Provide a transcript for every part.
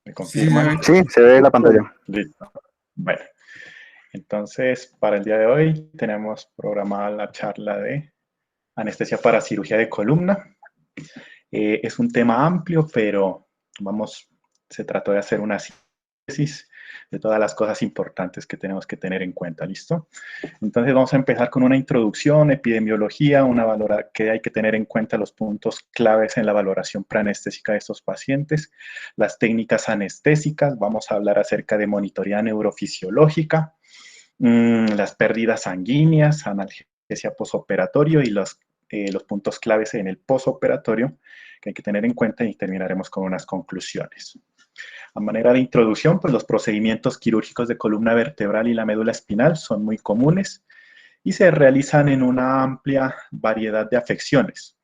¿Me Sí, sí, se confirman? ve. Sí, se ve la pantalla. Listo. Bueno, entonces para el día de hoy tenemos programada la charla de anestesia para cirugía de columna. Es un tema amplio, pero se trató de hacer una síntesis de todas las cosas importantes que tenemos que tener en cuenta, ¿listo? Entonces vamos a empezar con una introducción, epidemiología, que hay que tener en cuenta los puntos claves en la valoración preanestésica de estos pacientes, las técnicas anestésicas, vamos a hablar acerca de monitoría neurofisiológica, las pérdidas sanguíneas, analgesia posoperatorio y los puntos claves en el posoperatorio que hay que tener en cuenta y terminaremos con unas conclusiones. A manera de introducción, pues los procedimientos quirúrgicos de columna vertebral y la médula espinal son muy comunes y se realizan en una amplia variedad de afecciones.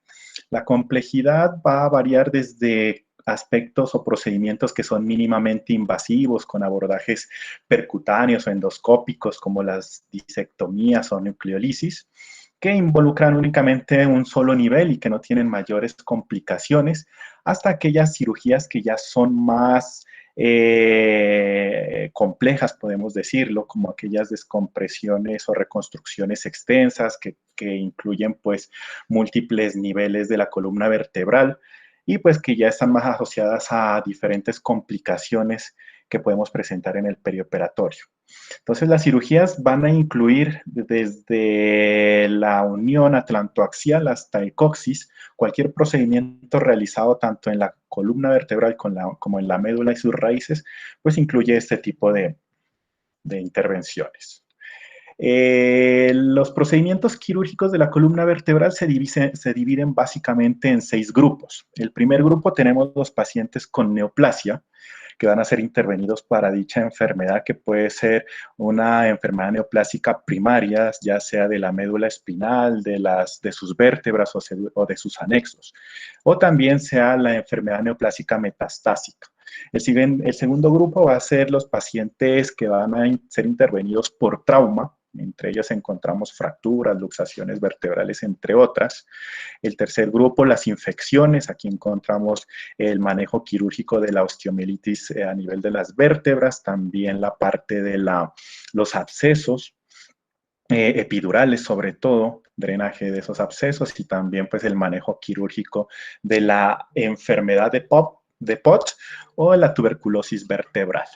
La complejidad va a variar desde aspectos o procedimientos que son mínimamente invasivos, con abordajes percutáneos o endoscópicos, como las disectomías o nucleolisis, que involucran únicamente un solo nivel y que no tienen mayores complicaciones, hasta aquellas cirugías que ya son más complejas, podemos decirlo, como aquellas descompresiones o reconstrucciones extensas que incluyen pues múltiples niveles de la columna vertebral y pues que ya están más asociadas a diferentes complicaciones que podemos presentar en el perioperatorio. Entonces, las cirugías van a incluir desde la unión atlantoaxial hasta el coxis, cualquier procedimiento realizado tanto en la columna vertebral como en la médula y sus raíces, pues incluye este tipo de intervenciones. Los procedimientos quirúrgicos de la columna vertebral se dividen básicamente en 6 grupos. El primer grupo tenemos los pacientes con neoplasia, que van a ser intervenidos para dicha enfermedad, que puede ser una enfermedad neoplásica primaria, ya sea de la médula espinal, de sus vértebras o de sus anexos, o también sea la enfermedad neoplásica metastásica. El segundo grupo va a ser los pacientes que van a ser intervenidos por trauma. Entre ellos encontramos fracturas, luxaciones vertebrales, entre otras. El tercer grupo, las infecciones. Aquí encontramos el manejo quirúrgico de la osteomielitis a nivel de las vértebras, también la parte de los abscesos epidurales, sobre todo, drenaje de esos abscesos y también pues el manejo quirúrgico de la enfermedad de POT o la tuberculosis vertebral.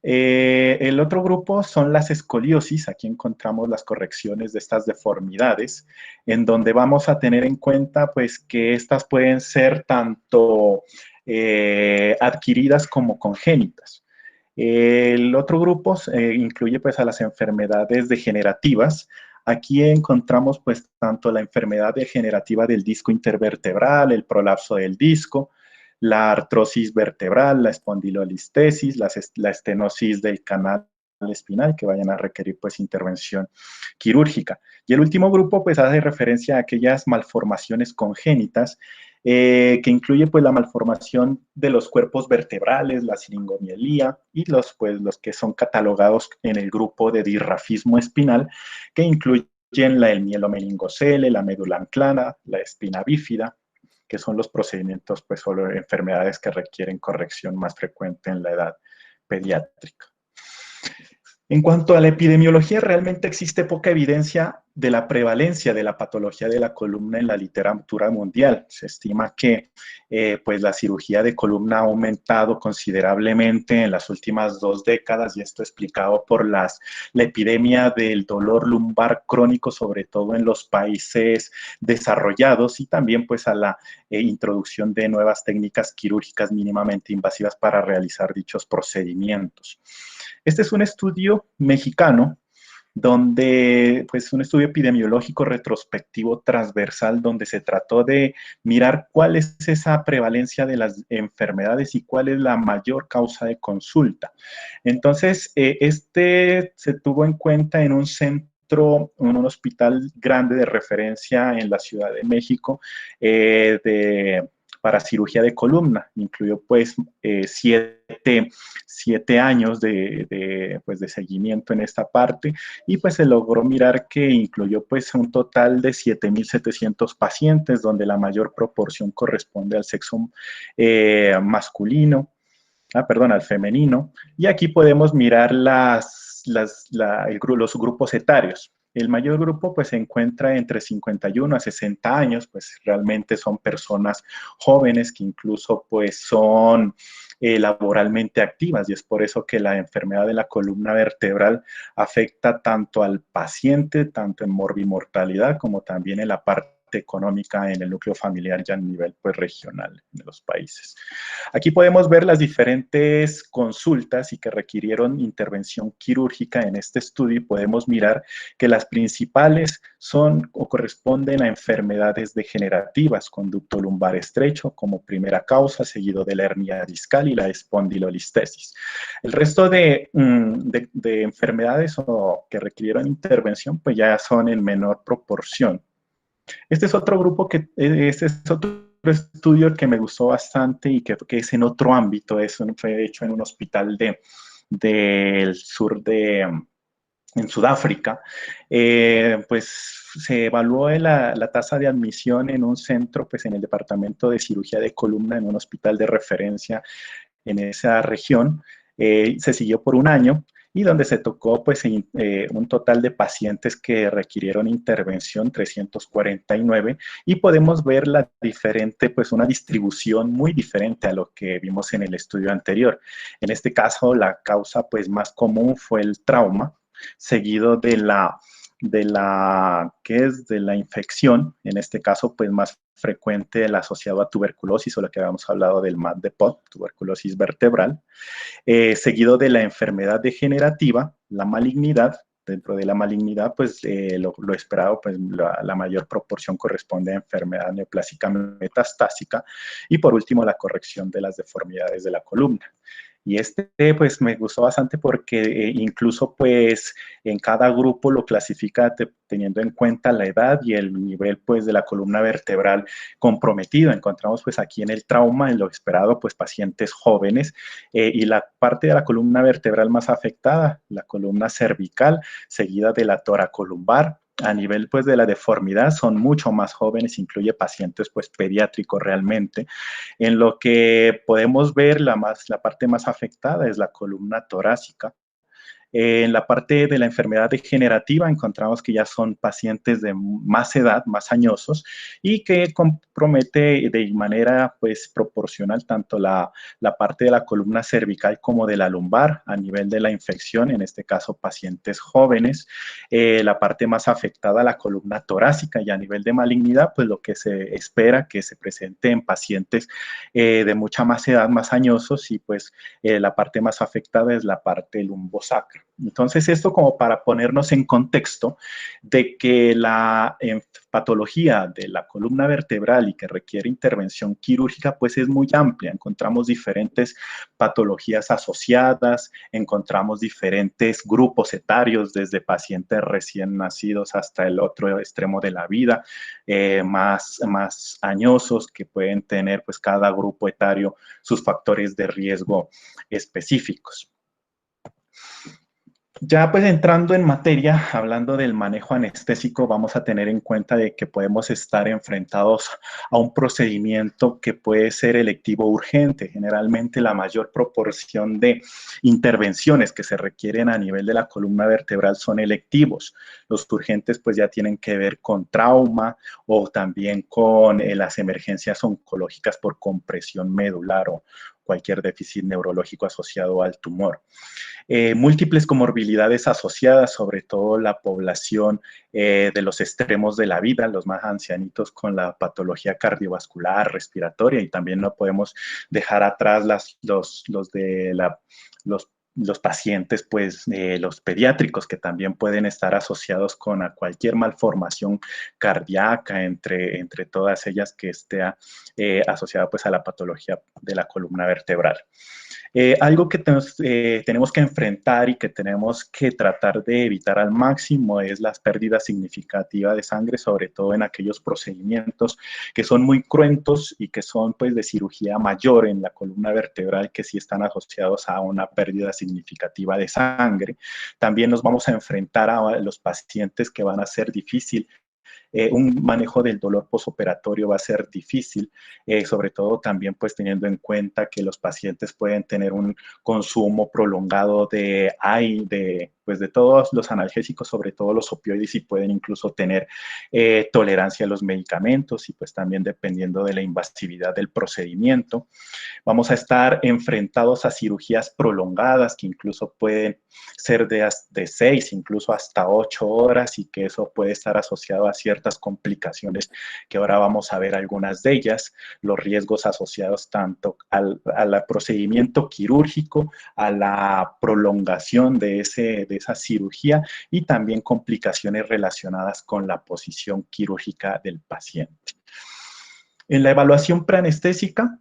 El otro grupo son las escoliosis. Aquí encontramos las correcciones de estas deformidades, en donde vamos a tener en cuenta pues, que estas pueden ser tanto adquiridas como congénitas. El otro grupo incluye pues, a las enfermedades degenerativas. Aquí encontramos pues, tanto la enfermedad degenerativa del disco intervertebral, el prolapso del disco, la artrosis vertebral, la espondilolistesis, la estenosis del canal espinal, que vayan a requerir pues intervención quirúrgica. Y el último grupo pues hace referencia a aquellas malformaciones congénitas que incluye pues la malformación de los cuerpos vertebrales, la siringomielía y los que son catalogados en el grupo de disrafismo espinal, que incluyen el mielomeningocele, la médula anclana, la espina bífida, que son los procedimientos pues, o enfermedades que requieren corrección más frecuente en la edad pediátrica. En cuanto a la epidemiología, realmente existe poca evidencia de la prevalencia de la patología de la columna en la literatura mundial. Se estima que pues la cirugía de columna ha aumentado considerablemente en las últimas 2 décadas y esto explicado por la epidemia del dolor lumbar crónico, sobre todo en los países desarrollados y también pues a la introducción de nuevas técnicas quirúrgicas mínimamente invasivas para realizar dichos procedimientos. Este es un estudio mexicano donde, pues, un estudio epidemiológico retrospectivo transversal donde se trató de mirar cuál es esa prevalencia de las enfermedades y cuál es la mayor causa de consulta. Entonces, este se tuvo en cuenta en un centro, en un hospital grande de referencia en la Ciudad de México, para cirugía de columna. Incluyó pues 7 años pues, de seguimiento en esta parte y pues se logró mirar que incluyó pues un total de 7,700 pacientes donde la mayor proporción corresponde al sexo masculino. Perdón, al femenino. Y aquí podemos mirar los grupos etarios. El mayor grupo pues se encuentra entre 51 a 60 años, pues realmente son personas jóvenes que incluso pues son laboralmente activas y es por eso que la enfermedad de la columna vertebral afecta tanto al paciente, tanto en morbimortalidad como también en la parte económica en el núcleo familiar ya a nivel pues regional de los países. Aquí podemos ver las diferentes consultas y que requirieron intervención quirúrgica en este estudio y podemos mirar que las principales son o corresponden a enfermedades degenerativas, conducto lumbar estrecho como primera causa, seguido de la hernia discal y la espondilolistesis. El resto de enfermedades que requirieron intervención pues ya son en menor proporción. Este es otro grupo este es otro estudio que me gustó bastante y que es en otro ámbito, fue hecho en un hospital del sur en Sudáfrica, pues se evaluó la tasa de admisión en un centro, pues en el departamento de cirugía de columna, en un hospital de referencia en esa región. Se siguió por un año y donde se tocó pues un total de pacientes que requirieron intervención, 349, y podemos ver la diferente, pues una distribución muy diferente a lo que vimos en el estudio anterior. En este caso, la causa pues más común fue el trauma, seguido de la infección, en este caso pues más frecuente el asociado a tuberculosis o lo que habíamos hablado del MAD de POT, tuberculosis vertebral, seguido de la enfermedad degenerativa, la malignidad. Dentro de la malignidad, pues lo esperado, pues la mayor proporción corresponde a enfermedad neoplásica metastásica y por último la corrección de las deformidades de la columna. Y pues me gustó bastante porque incluso pues en cada grupo lo clasifica teniendo en cuenta la edad y el nivel pues de la columna vertebral comprometido. Encontramos pues aquí en el trauma, en lo esperado, pues pacientes jóvenes y la parte de la columna vertebral más afectada, la columna cervical, seguida de la toracolumbar. A nivel pues de la deformidad son mucho más jóvenes, incluye pacientes pues pediátricos realmente. En lo que podemos ver la parte más afectada es la columna torácica. En la parte de la enfermedad degenerativa encontramos que ya son pacientes de más edad, más añosos, y que compromete de manera pues proporcional tanto la parte de la columna cervical como de la lumbar a nivel de la infección, en este caso pacientes jóvenes. La parte más afectada, la columna torácica, y a nivel de malignidad, pues lo que se espera que se presente en pacientes de mucha más edad, más añosos, y pues la parte más afectada es la parte lumbosacra. Entonces, esto como para ponernos en contexto de que la patología de la columna vertebral y que requiere intervención quirúrgica, pues es muy amplia. Encontramos diferentes patologías asociadas, encontramos diferentes grupos etarios, desde pacientes recién nacidos hasta el otro extremo de la vida, más añosos, que pueden tener pues cada grupo etario sus factores de riesgo específicos. Ya pues entrando en materia, hablando del manejo anestésico, vamos a tener en cuenta de que podemos estar enfrentados a un procedimiento que puede ser electivo urgente. Generalmente la mayor proporción de intervenciones que se requieren a nivel de la columna vertebral son electivos. Los urgentes pues ya tienen que ver con trauma o también con las emergencias oncológicas por compresión medular o cualquier déficit neurológico asociado al tumor. Múltiples comorbilidades asociadas, sobre todo la población de los extremos de la vida, los más ancianitos con la patología cardiovascular, respiratoria, y también no podemos dejar atrás los pacientes, pues los pediátricos, que también pueden estar asociados con cualquier malformación cardíaca, entre todas ellas que esté asociada pues a la patología de la columna vertebral. Algo que tenemos que enfrentar y que tenemos que tratar de evitar al máximo es las pérdidas significativas de sangre, sobre todo en aquellos procedimientos que son muy cruentos y que son pues de cirugía mayor en la columna vertebral, que sí están asociados a una pérdida significativa de sangre. También nos vamos a enfrentar a los pacientes que van a ser difícil un manejo del dolor posoperatorio va a ser difícil, sobre todo también pues teniendo en cuenta que los pacientes pueden tener un consumo prolongado pues, de todos los analgésicos, sobre todo los opioides, y pueden incluso tener tolerancia a los medicamentos y pues también dependiendo de la invasividad del procedimiento. Vamos a estar enfrentados a cirugías prolongadas que incluso pueden ser de 6, incluso hasta 8 horas y que eso puede estar asociado a ciertas complicaciones que ahora vamos a ver algunas de ellas, los riesgos asociados tanto al procedimiento quirúrgico, a la prolongación de esa cirugía y también complicaciones relacionadas con la posición quirúrgica del paciente. En la evaluación preanestésica,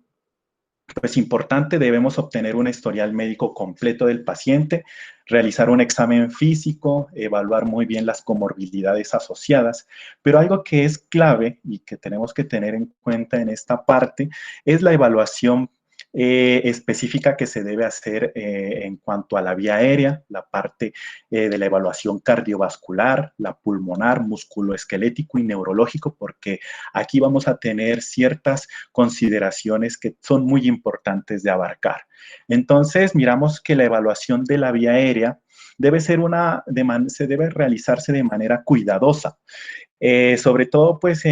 pues importante, debemos obtener un historial médico completo del paciente, realizar un examen físico, evaluar muy bien las comorbilidades asociadas, pero algo que es clave y que tenemos que tener en cuenta en esta parte es la evaluación específica que se debe hacer en cuanto a la vía aérea, la parte de la evaluación cardiovascular, la pulmonar, musculoesquelético y neurológico, porque aquí vamos a tener ciertas consideraciones que son muy importantes de abarcar. Entonces, miramos que la evaluación de la vía aérea se debe realizarse de manera cuidadosa. Sobre todo, pues,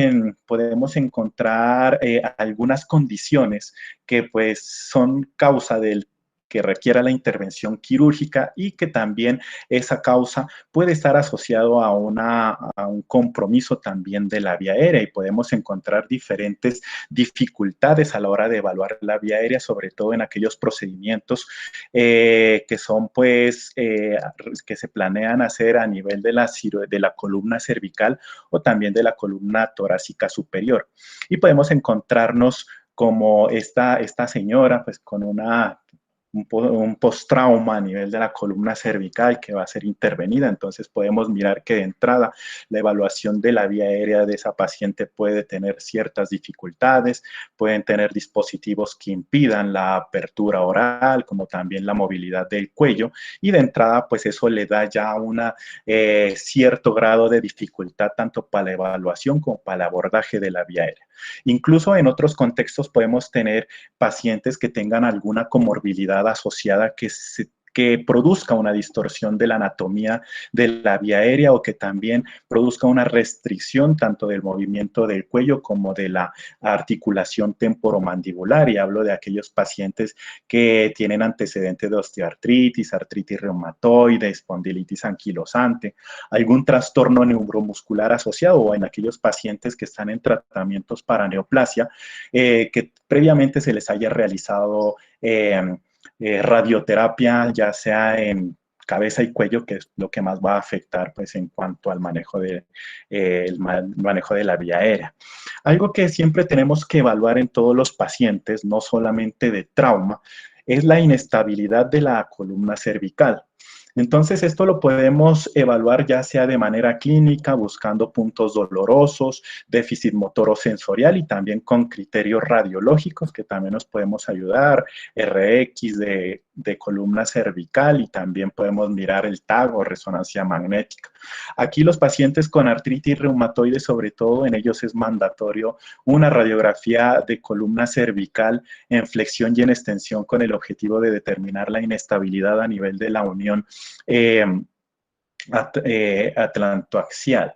podemos encontrar algunas condiciones que, pues, son causa del que requiera la intervención quirúrgica y que también esa causa puede estar asociado a un compromiso también de la vía aérea y podemos encontrar diferentes dificultades a la hora de evaluar la vía aérea, sobre todo en aquellos procedimientos que son, pues, que se planean hacer a nivel de la columna cervical o también de la columna torácica superior. Y podemos encontrarnos como esta señora, pues con un post-trauma a nivel de la columna cervical que va a ser intervenida. Entonces podemos mirar que de entrada la evaluación de la vía aérea de esa paciente puede tener ciertas dificultades, pueden tener dispositivos que impidan la apertura oral, como también la movilidad del cuello, y de entrada pues eso le da ya cierto grado de dificultad tanto para la evaluación como para el abordaje de la vía aérea. Incluso en otros contextos podemos tener pacientes que tengan alguna comorbilidad asociada que produzca una distorsión de la anatomía de la vía aérea o que también produzca una restricción tanto del movimiento del cuello como de la articulación temporomandibular. Y hablo de aquellos pacientes que tienen antecedentes de osteoartritis, artritis reumatoide, espondilitis anquilosante, algún trastorno neuromuscular asociado o en aquellos pacientes que están en tratamientos para neoplasia, que previamente se les haya realizado radioterapia, ya sea en cabeza y cuello, que es lo que más va a afectar pues, en cuanto al manejo el manejo de la vía aérea. Algo que siempre tenemos que evaluar en todos los pacientes, no solamente de trauma, es la inestabilidad de la columna cervical. Entonces, esto lo podemos evaluar ya sea de manera clínica, buscando puntos dolorosos, déficit motor o sensorial y también con criterios radiológicos que también nos podemos ayudar, RX de columna cervical y también podemos mirar el TAG o resonancia magnética. Aquí los pacientes con artritis reumatoide, sobre todo en ellos es mandatorio una radiografía de columna cervical en flexión y en extensión con el objetivo de determinar la inestabilidad a nivel de la unión atlantoaxial.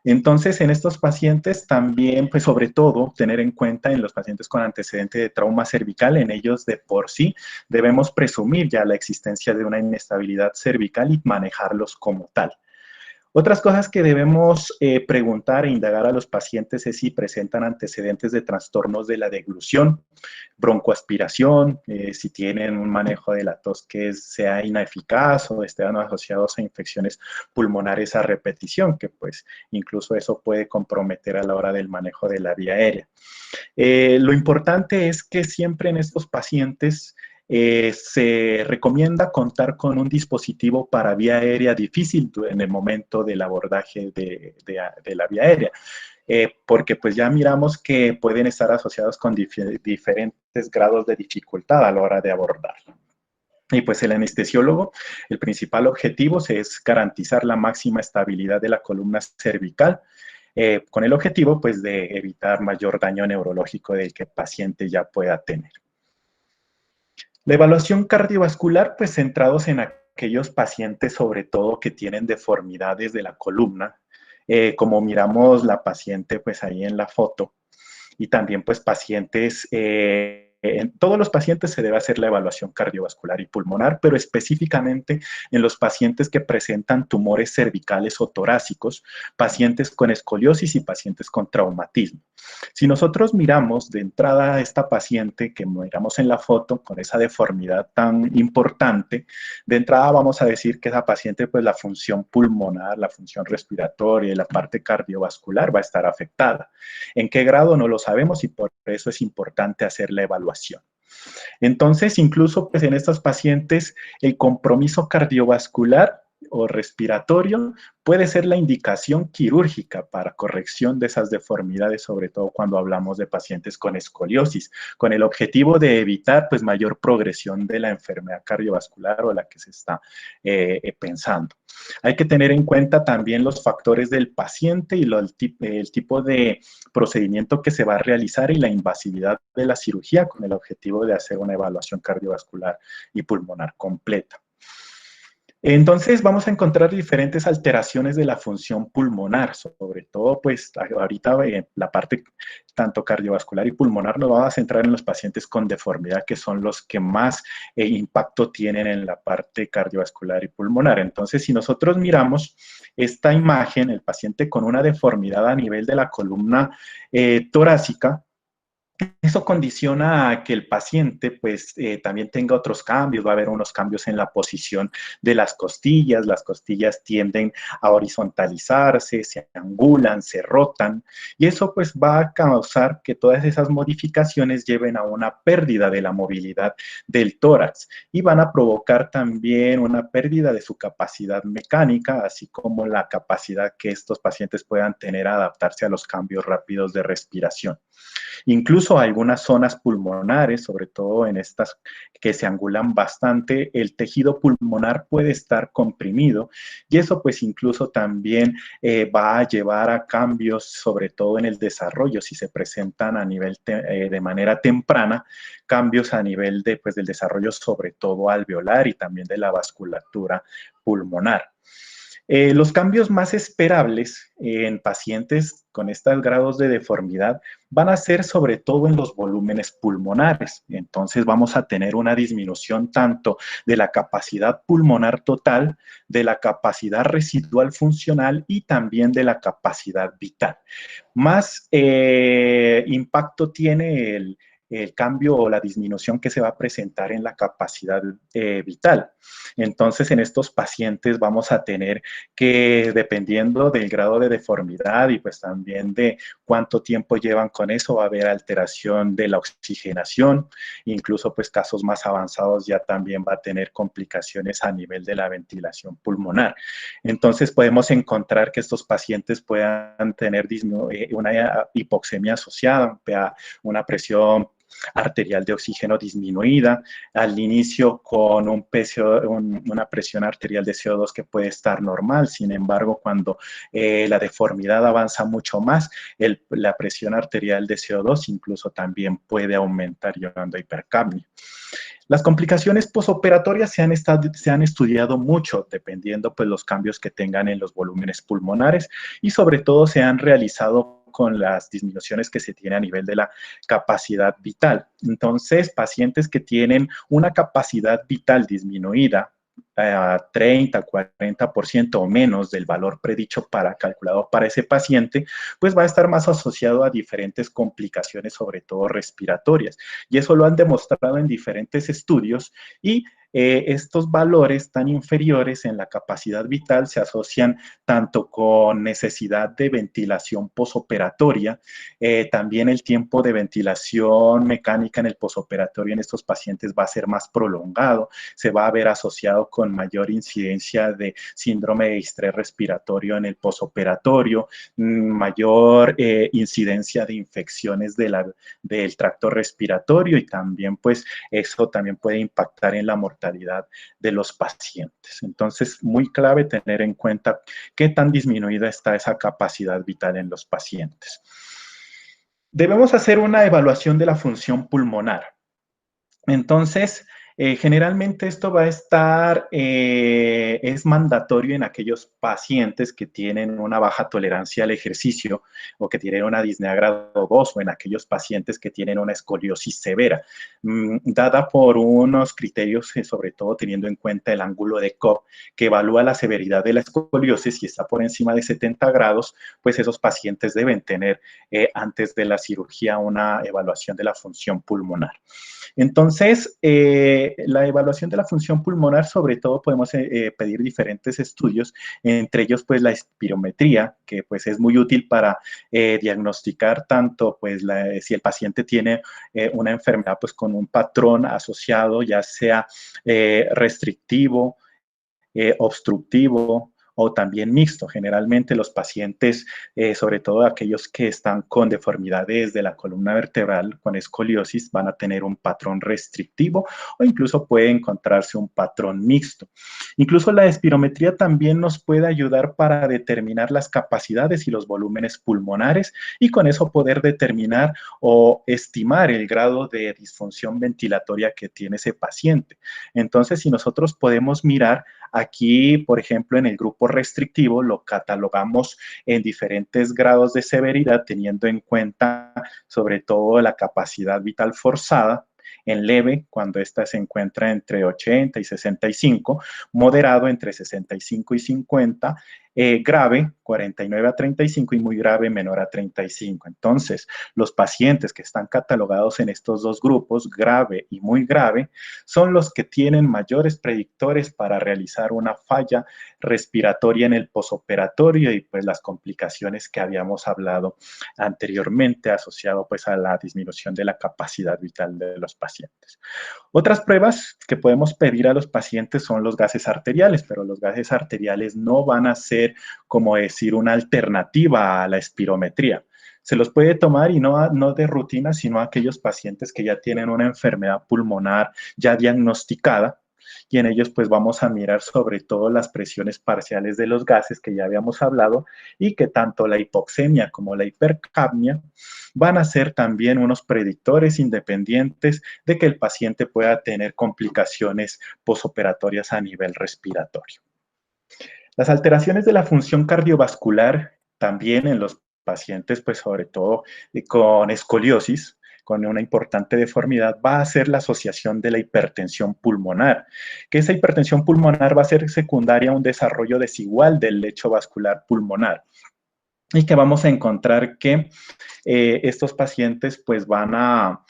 Entonces, en estos pacientes también, pues sobre todo, tener en cuenta en los pacientes con antecedente de trauma cervical, en ellos de por sí debemos presumir ya la existencia de una inestabilidad cervical y manejarlos como tal. Otras cosas que debemos preguntar e indagar a los pacientes es si presentan antecedentes de trastornos de la deglución, broncoaspiración, si tienen un manejo de la tos que sea ineficaz o estén asociados a infecciones pulmonares a repetición, que pues incluso eso puede comprometer a la hora del manejo de la vía aérea. Lo importante es que siempre en estos pacientes se recomienda contar con un dispositivo para vía aérea difícil en el momento del abordaje de la vía aérea. Porque pues ya miramos que pueden estar asociados con diferentes grados de dificultad a la hora de abordarlo. Y pues el anestesiólogo, el principal objetivo es garantizar la máxima estabilidad de la columna cervical, con el objetivo pues de evitar mayor daño neurológico del que el paciente ya pueda tener. La evaluación cardiovascular, pues centrados en aquellos pacientes sobre todo que tienen deformidades de la columna, como miramos la paciente pues ahí en la foto, y también pues pacientes, en todos los pacientes se debe hacer la evaluación cardiovascular y pulmonar, pero específicamente en los pacientes que presentan tumores cervicales o torácicos, pacientes con escoliosis y pacientes con traumatismo. Si nosotros miramos de entrada a esta paciente que miramos en la foto con esa deformidad tan importante, de entrada vamos a decir que esa paciente, pues la función pulmonar, la función respiratoria y la parte cardiovascular va a estar afectada. ¿En qué grado? No lo sabemos y por eso es importante hacer la evaluación. Entonces, incluso pues, en estos pacientes, el compromiso cardiovascular o respiratorio puede ser la indicación quirúrgica para corrección de esas deformidades, sobre todo cuando hablamos de pacientes con escoliosis, con el objetivo de evitar pues, mayor progresión de la enfermedad cardiovascular o la que se está pensando. Hay que tener en cuenta también los factores del paciente y el tipo de procedimiento que se va a realizar y la invasividad de la cirugía con el objetivo de hacer una evaluación cardiovascular y pulmonar completa. Entonces vamos a encontrar diferentes alteraciones de la función pulmonar, sobre todo pues ahorita la parte tanto cardiovascular y pulmonar nos vamos a centrar en los pacientes con deformidad que son los que más impacto tienen en la parte cardiovascular y pulmonar. Entonces si nosotros miramos esta imagen, el paciente con una deformidad a nivel de la columna torácica, eso condiciona a que el paciente pues también tenga otros cambios, va a haber unos cambios en la posición de las costillas tienden a horizontalizarse, se angulan, se rotan y eso pues va a causar que todas esas modificaciones lleven a una pérdida de la movilidad del tórax y van a provocar también una pérdida de su capacidad mecánica, así como la capacidad que estos pacientes puedan tener a adaptarse a los cambios rápidos de respiración. Incluso algunas zonas pulmonares, sobre todo en estas que se angulan bastante, el tejido pulmonar puede estar comprimido y eso pues incluso también va a llevar a cambios, sobre todo en el desarrollo, si se presentan a nivel de manera temprana, cambios a nivel de, pues, del desarrollo sobre todo alveolar y también de la vasculatura pulmonar. Los cambios más esperables en pacientes con estos grados de deformidad van a ser sobre todo en los volúmenes pulmonares. Entonces vamos a tener una disminución tanto de la capacidad pulmonar total, de la capacidad residual funcional y también de la capacidad vital. Más impacto tiene el cambio o la disminución que se va a presentar en la capacidad vital. Entonces, en estos pacientes vamos a tener que, dependiendo del grado de deformidad y pues también de cuánto tiempo llevan con eso, va a haber alteración de la oxigenación, incluso pues casos más avanzados ya también va a tener complicaciones a nivel de la ventilación pulmonar. Entonces, podemos encontrar que estos pacientes puedan tener una hipoxemia asociada, una presión arterial de oxígeno disminuida, al inicio con una presión arterial de CO2 que puede estar normal, sin embargo, cuando la deformidad avanza mucho más, la presión arterial de CO2 incluso también puede aumentar llevando a hipercapnia. Las complicaciones posoperatorias se han estudiado mucho, dependiendo pues los cambios que tengan en los volúmenes pulmonares y sobre todo se han realizado con las disminuciones que se tiene a nivel de la capacidad vital. Entonces, pacientes que tienen una capacidad vital disminuida, 30, 40% o menos del valor predicho calculado para ese paciente, pues va a estar más asociado a diferentes complicaciones, sobre todo respiratorias. Y eso lo han demostrado en diferentes estudios y estos valores tan inferiores en la capacidad vital se asocian tanto con necesidad de ventilación posoperatoria, también el tiempo de ventilación mecánica en el posoperatorio en estos pacientes va a ser más prolongado, se va a ver asociado con mayor incidencia de síndrome de estrés respiratorio en el posoperatorio, mayor incidencia de infecciones del tracto respiratorio y también pues eso también puede impactar en la mortalidad vitalidad de los pacientes. Entonces, muy clave tener en cuenta qué tan disminuida está esa capacidad vital en los pacientes. Debemos hacer una evaluación de la función pulmonar. Entonces, generalmente esto va a estar, es mandatorio en aquellos pacientes que tienen una baja tolerancia al ejercicio o que tienen una disnea grado 2 o en aquellos pacientes que tienen una escoliosis severa, dada por unos criterios, sobre todo teniendo en cuenta el ángulo de Cobb, que evalúa la severidad de la escoliosis. Si está por encima de 70 grados, pues esos pacientes deben tener antes de la cirugía una evaluación de la función pulmonar. Entonces, la evaluación de la función pulmonar, sobre todo podemos pedir diferentes estudios, entre ellos pues la espirometría, que pues es muy útil para diagnosticar tanto pues si el paciente tiene una enfermedad pues con un patrón asociado, ya sea restrictivo, obstructivo, o también mixto. Generalmente los pacientes, sobre todo aquellos que están con deformidades de la columna vertebral, con escoliosis, van a tener un patrón restrictivo o incluso puede encontrarse un patrón mixto. Incluso la espirometría también nos puede ayudar para determinar las capacidades y los volúmenes pulmonares y con eso poder determinar o estimar el grado de disfunción ventilatoria que tiene ese paciente. Entonces, si nosotros podemos mirar aquí, por ejemplo, en el grupo restrictivo lo catalogamos en diferentes grados de severidad, teniendo en cuenta sobre todo la capacidad vital forzada. En leve, cuando ésta se encuentra entre 80 y 65, moderado entre 65 y 50, grave 49 a 35 y muy grave menor a 35. Entonces, los pacientes que están catalogados en estos dos grupos, grave y muy grave, son los que tienen mayores predictores para realizar una falla respiratoria en el posoperatorio y pues las complicaciones que habíamos hablado anteriormente asociado pues a la disminución de la capacidad vital de los pacientes. Otras pruebas que podemos pedir a los pacientes son los gases arteriales, pero los gases arteriales no van a ser, como decir, una alternativa a la espirometría. Se los puede tomar y no de rutina, sino a aquellos pacientes que ya tienen una enfermedad pulmonar ya diagnosticada, y en ellos pues vamos a mirar sobre todo las presiones parciales de los gases que ya habíamos hablado y que tanto la hipoxemia como la hipercapnia van a ser también unos predictores independientes de que el paciente pueda tener complicaciones posoperatorias a nivel respiratorio. Las alteraciones de la función cardiovascular también en los pacientes, pues sobre todo con escoliosis, con una importante deformidad, va a ser la asociación de la hipertensión pulmonar, que esa hipertensión pulmonar va a ser secundaria a un desarrollo desigual del lecho vascular pulmonar. Y que vamos a encontrar que estos pacientes pues van a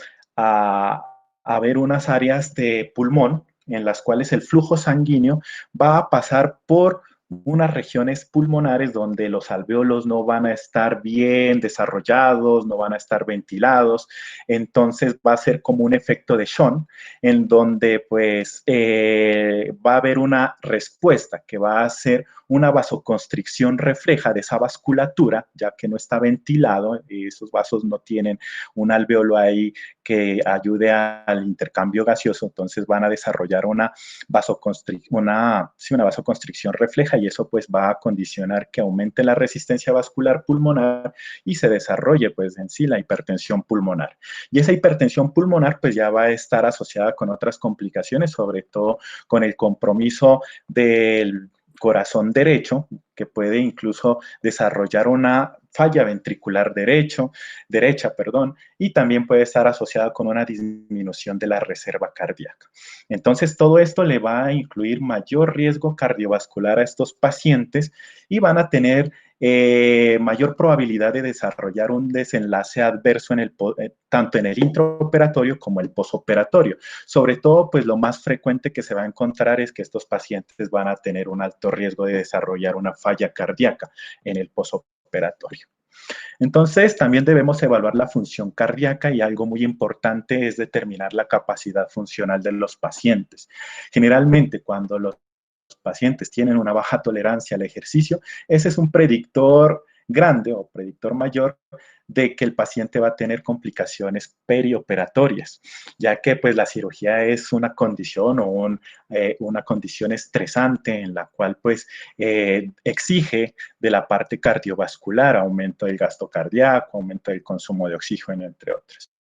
ver unas áreas de pulmón en las cuales el flujo sanguíneo va a pasar por unas regiones pulmonares donde los alvéolos no van a estar bien desarrollados, no van a estar ventilados, entonces va a ser como un efecto de Schoen, en donde pues va a haber una respuesta que va a ser una vasoconstricción refleja de esa vasculatura, ya que no está ventilado, esos vasos no tienen un alvéolo ahí que ayude al intercambio gaseoso, entonces van a desarrollar una vasoconstricción refleja y eso pues va a condicionar que aumente la resistencia vascular pulmonar y se desarrolle pues en sí la hipertensión pulmonar. Y esa hipertensión pulmonar pues ya va a estar asociada con otras complicaciones, sobre todo con el compromiso del corazón derecho, que puede incluso desarrollar una falla ventricular derecha, y también puede estar asociada con una disminución de la reserva cardíaca. Entonces, todo esto le va a incluir mayor riesgo cardiovascular a estos pacientes y van a tener mayor probabilidad de desarrollar un desenlace adverso tanto en el intraoperatorio como el posoperatorio. Sobre todo, pues lo más frecuente que se va a encontrar es que estos pacientes van a tener un alto riesgo de desarrollar una falla cardíaca en el posoperatorio. Entonces, también debemos evaluar la función cardíaca y algo muy importante es determinar la capacidad funcional de los pacientes. Generalmente, cuando los pacientes tienen una baja tolerancia al ejercicio, ese es un predictor grande o predictor mayor de que el paciente va a tener complicaciones perioperatorias, ya que pues la cirugía es una condición una condición estresante en la cual pues exige de la parte cardiovascular aumento del gasto cardíaco, aumento del consumo de oxígeno, entre otras.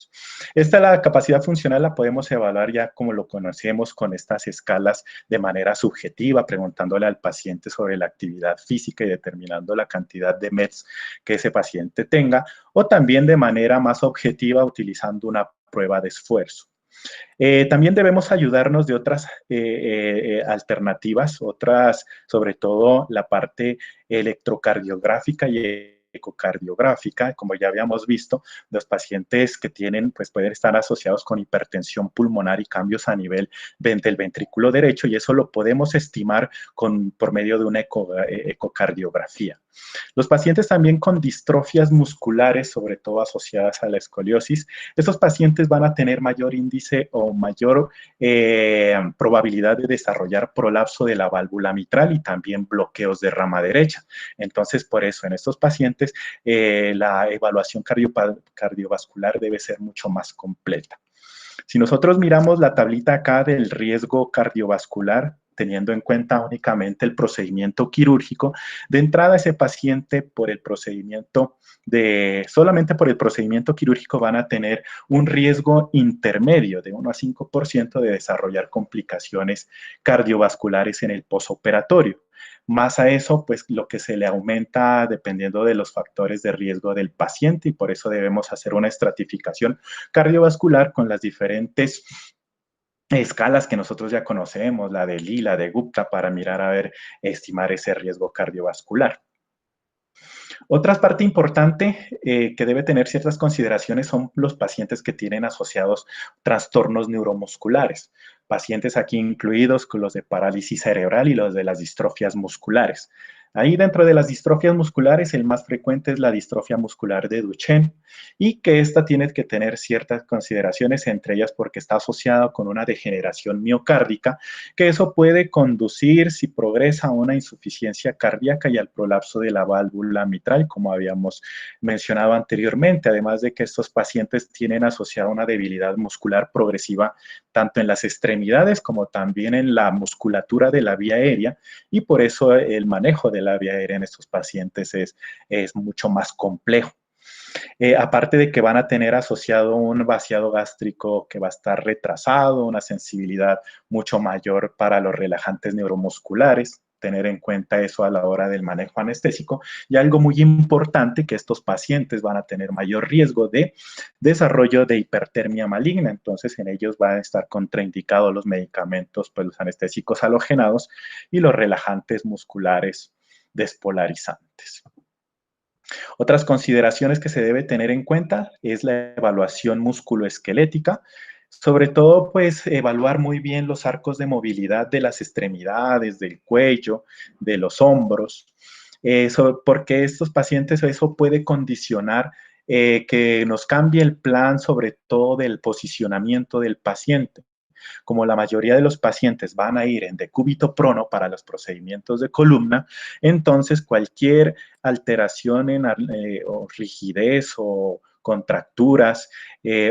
Esta la capacidad funcional la podemos evaluar ya como lo conocemos con estas escalas de manera subjetiva, preguntándole al paciente sobre la actividad física y determinando la cantidad de METs que ese paciente tenga, o también de manera más objetiva utilizando una prueba de esfuerzo. También debemos ayudarnos de otras alternativas, sobre todo la parte electrocardiográfica y ecocardiográfica, como ya habíamos visto, los pacientes que tienen, pues pueden estar asociados con hipertensión pulmonar y cambios a nivel del ventrículo derecho, y eso lo podemos estimar por medio de una ecocardiografía. Los pacientes también con distrofias musculares, sobre todo asociadas a la escoliosis, estos pacientes van a tener mayor índice o mayor probabilidad de desarrollar prolapso de la válvula mitral y también bloqueos de rama derecha. Entonces, por eso en estos pacientes la evaluación cardiovascular debe ser mucho más completa. Si nosotros miramos la tablita acá del riesgo cardiovascular, teniendo en cuenta únicamente el procedimiento quirúrgico, de entrada ese paciente solamente por el procedimiento quirúrgico van a tener un riesgo intermedio de 1 a 5% de desarrollar complicaciones cardiovasculares en el posoperatorio. Más a eso, pues lo que se le aumenta dependiendo de los factores de riesgo del paciente, y por eso debemos hacer una estratificación cardiovascular con las diferentes escalas que nosotros ya conocemos, la de Lee, la de Gupta, para mirar a ver, estimar ese riesgo cardiovascular. Otra parte importante que debe tener ciertas consideraciones son los pacientes que tienen asociados trastornos neuromusculares. Pacientes aquí incluidos con los de parálisis cerebral y los de las distrofias musculares. Ahí dentro de las distrofias musculares, el más frecuente es la distrofia muscular de Duchenne, y que esta tiene que tener ciertas consideraciones, entre ellas porque está asociada con una degeneración miocárdica, que eso puede conducir, si progresa, a una insuficiencia cardíaca y al prolapso de la válvula mitral, como habíamos mencionado anteriormente, además de que estos pacientes tienen asociada una debilidad muscular progresiva tanto en las extremidades como también en la musculatura de la vía aérea, y por eso el manejo de la vía aérea en estos pacientes es mucho más complejo. Aparte de que van a tener asociado un vaciado gástrico que va a estar retrasado, una sensibilidad mucho mayor para los relajantes neuromusculares, tener en cuenta eso a la hora del manejo anestésico, y algo muy importante, que estos pacientes van a tener mayor riesgo de desarrollo de hipertermia maligna. Entonces en ellos van a estar contraindicados los medicamentos, pues los anestésicos halogenados y los relajantes musculares despolarizantes. Otras consideraciones que se debe tener en cuenta es la evaluación musculoesquelética, sobre todo pues evaluar muy bien los arcos de movilidad de las extremidades, del cuello, de los hombros, porque estos pacientes, eso puede condicionar que nos cambie el plan, sobre todo del posicionamiento del paciente. Como la mayoría de los pacientes van a ir en decúbito prono para los procedimientos de columna, entonces cualquier alteración o rigidez o contracturas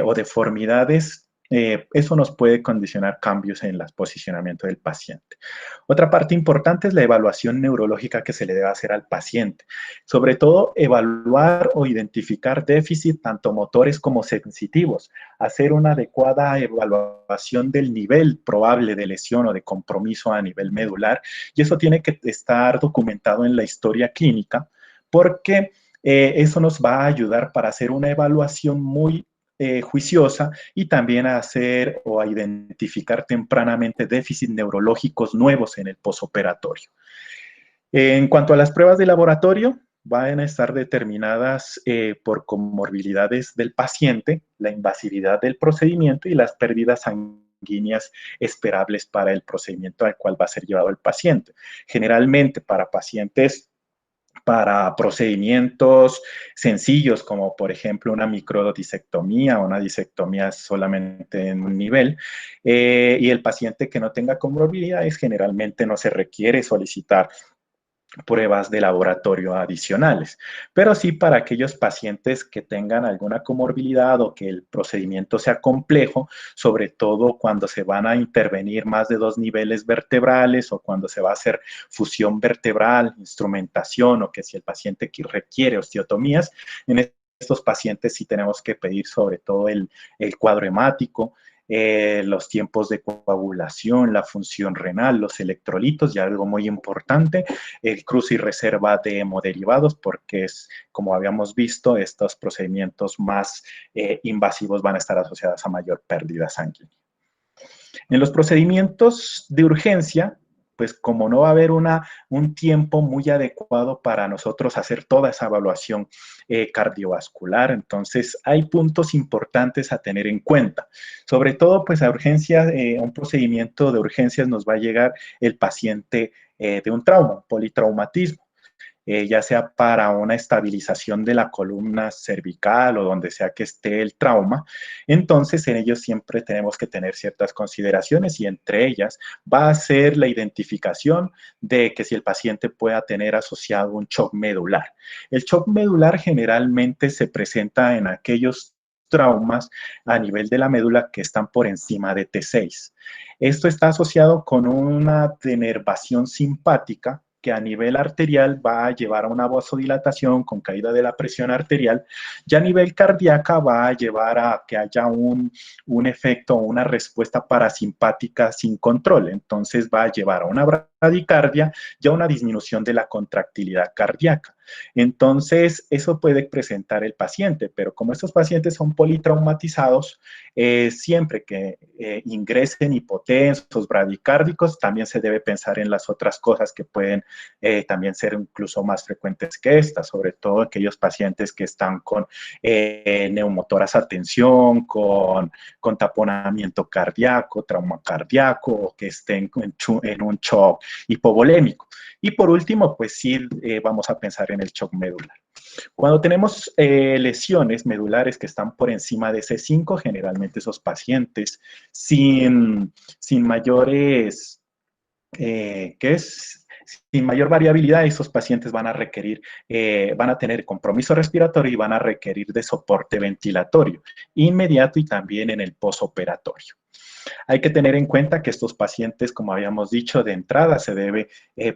o deformidades, eso nos puede condicionar cambios en el posicionamiento del paciente. Otra parte importante es la evaluación neurológica que se le debe hacer al paciente. Sobre todo, evaluar o identificar déficits tanto motores como sensitivos, hacer una adecuada evaluación del nivel probable de lesión o de compromiso a nivel medular, y eso tiene que estar documentado en la historia clínica, porque eso nos va a ayudar para hacer una evaluación muy juiciosa, y también a hacer o a identificar tempranamente déficits neurológicos nuevos en el posoperatorio. En cuanto a las pruebas de laboratorio, van a estar determinadas por comorbilidades del paciente, la invasividad del procedimiento y las pérdidas sanguíneas esperables para el procedimiento al cual va a ser llevado el paciente. Generalmente para procedimientos sencillos, como por ejemplo una microdisectomía o una disectomía solamente en un nivel, y el paciente que no tenga comorbilidades, generalmente no se requiere solicitar pruebas de laboratorio adicionales, pero sí para aquellos pacientes que tengan alguna comorbilidad o que el procedimiento sea complejo, sobre todo cuando se van a intervenir más de 2 niveles vertebrales o cuando se va a hacer fusión vertebral, instrumentación o que si el paciente requiere osteotomías, en estos pacientes sí tenemos que pedir sobre todo el cuadro hemático, los tiempos de coagulación, la función renal, los electrolitos y algo muy importante, el cruce y reserva de hemoderivados, porque es, como habíamos visto, estos procedimientos más invasivos van a estar asociados a mayor pérdida sanguínea. En los procedimientos de urgencia, pues como no va a haber un tiempo muy adecuado para nosotros hacer toda esa evaluación cardiovascular, entonces hay puntos importantes a tener en cuenta. Sobre todo, pues a urgencias, un procedimiento de urgencias nos va a llegar el paciente de un trauma, un politraumatismo, ya sea para una estabilización de la columna cervical o donde sea que esté el trauma. Entonces, en ellos siempre tenemos que tener ciertas consideraciones y entre ellas va a ser la identificación de que si el paciente pueda tener asociado un shock medular. El shock medular generalmente se presenta en aquellos traumas a nivel de la médula que están por encima de T6. Esto está asociado con una denervación simpática que a nivel arterial va a llevar a una vasodilatación con caída de la presión arterial y a nivel cardíaca va a llevar a que haya un efecto o una respuesta parasimpática sin control. Entonces va a llevar a una bradicardia y a una disminución de la contractilidad cardíaca. Entonces, eso puede presentar el paciente, pero como estos pacientes son politraumatizados, siempre que ingresen hipotensos, bradicárdicos, también se debe pensar en las otras cosas que pueden también ser incluso más frecuentes que estas, sobre todo aquellos pacientes que están con neumotoras a tensión, con taponamiento cardíaco, trauma cardíaco, o que estén en un shock hipovolémico. Y por último, pues sí, vamos a pensar en el shock medular. Cuando tenemos lesiones medulares que están por encima de C5, generalmente esos pacientes sin mayores, ¿qué es? Sin mayor variabilidad, esos pacientes van a requerir, van a tener compromiso respiratorio y van a requerir de soporte ventilatorio inmediato y también en el posoperatorio. Hay que tener en cuenta que estos pacientes, como habíamos dicho, de entrada se debe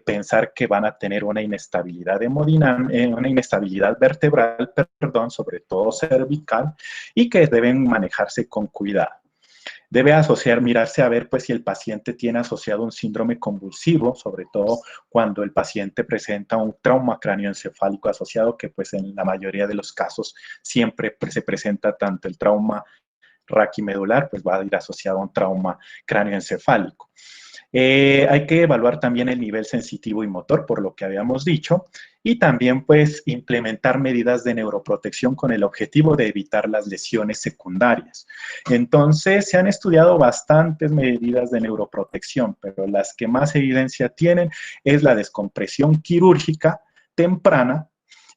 pensar que van a tener una inestabilidad hemodinámica, una inestabilidad vertebral, perdón, sobre todo cervical, y que deben manejarse con cuidado. Debe asociar, mirarse a ver pues si el paciente tiene asociado un síndrome convulsivo, sobre todo cuando el paciente presenta un trauma cráneoencefálico asociado, que pues en la mayoría de los casos siempre se presenta tanto el trauma raquimedular, pues va a ir asociado a un trauma cráneoencefálico. Hay que evaluar también el nivel sensitivo y motor, por lo que habíamos dicho, y también pues implementar medidas de neuroprotección con el objetivo de evitar las lesiones secundarias. Entonces, se han estudiado bastantes medidas de neuroprotección, pero las que más evidencia tienen es la descompresión quirúrgica temprana,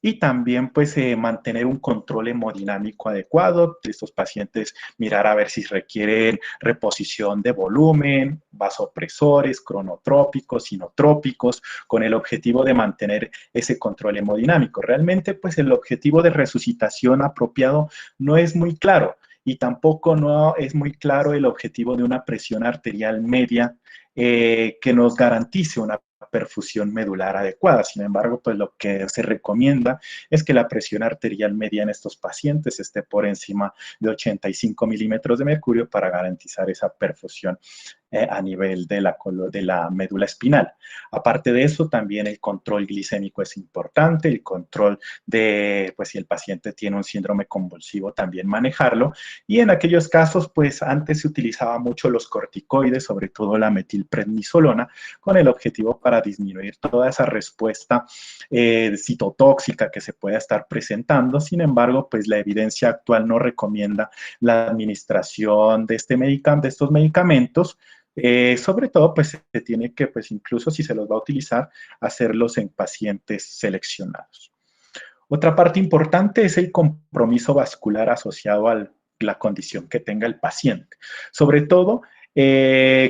y también pues mantener un control hemodinámico adecuado de estos pacientes, mirar a ver si requieren reposición de volumen, vasopresores, cronotrópicos, sinotrópicos, con el objetivo de mantener ese control hemodinámico. Realmente pues el objetivo de resucitación apropiado no es muy claro y tampoco no es muy claro el objetivo de una presión arterial media que nos garantice una perfusión medular adecuada. Sin embargo, pues lo que se recomienda es que la presión arterial media en estos pacientes esté por encima de 85 milímetros de mercurio para garantizar esa perfusión a nivel de la médula espinal. Aparte de eso, también el control glicémico es importante, el control de, pues si el paciente tiene un síndrome convulsivo, también manejarlo. Y en aquellos casos, pues antes se utilizaba mucho los corticoides, sobre todo la metilprednisolona, con el objetivo para disminuir toda esa respuesta citotóxica que se pueda estar presentando. Sin embargo, pues la evidencia actual no recomienda la administración de estos medicamentos. Sobre todo, pues se tiene que, pues incluso si se los va a utilizar, hacerlos en pacientes seleccionados. Otra parte importante es el compromiso vascular asociado a la condición que tenga el paciente. Sobre todo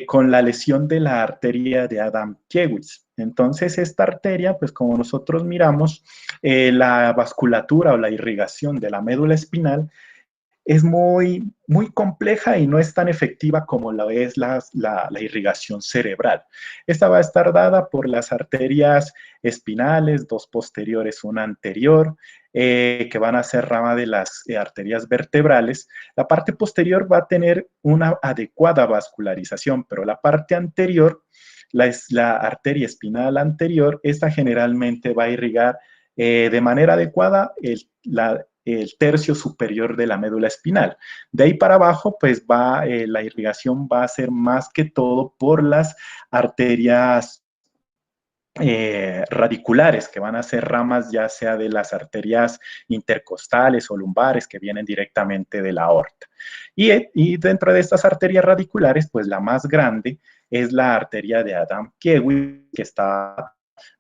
con la lesión de la arteria de Adam-Kiewicz. Entonces, esta arteria, pues como nosotros miramos, la vasculatura o la irrigación de la médula espinal es muy compleja y no es tan efectiva como lo es la irrigación cerebral. Esta va a estar dada por las arterias espinales, dos posteriores, una anterior, que van a ser rama de las arterias vertebrales. La parte posterior va a tener una adecuada vascularización, pero la parte anterior, la arteria espinal anterior, esta generalmente va a irrigar de manera adecuada el tercio superior de la médula espinal. De ahí para abajo, pues la irrigación va a ser más que todo por las arterias radiculares, que van a ser ramas ya sea de las arterias intercostales o lumbares que vienen directamente de la aorta. Y dentro de estas arterias radiculares, pues la más grande es la arteria de Adam-Kiewicz,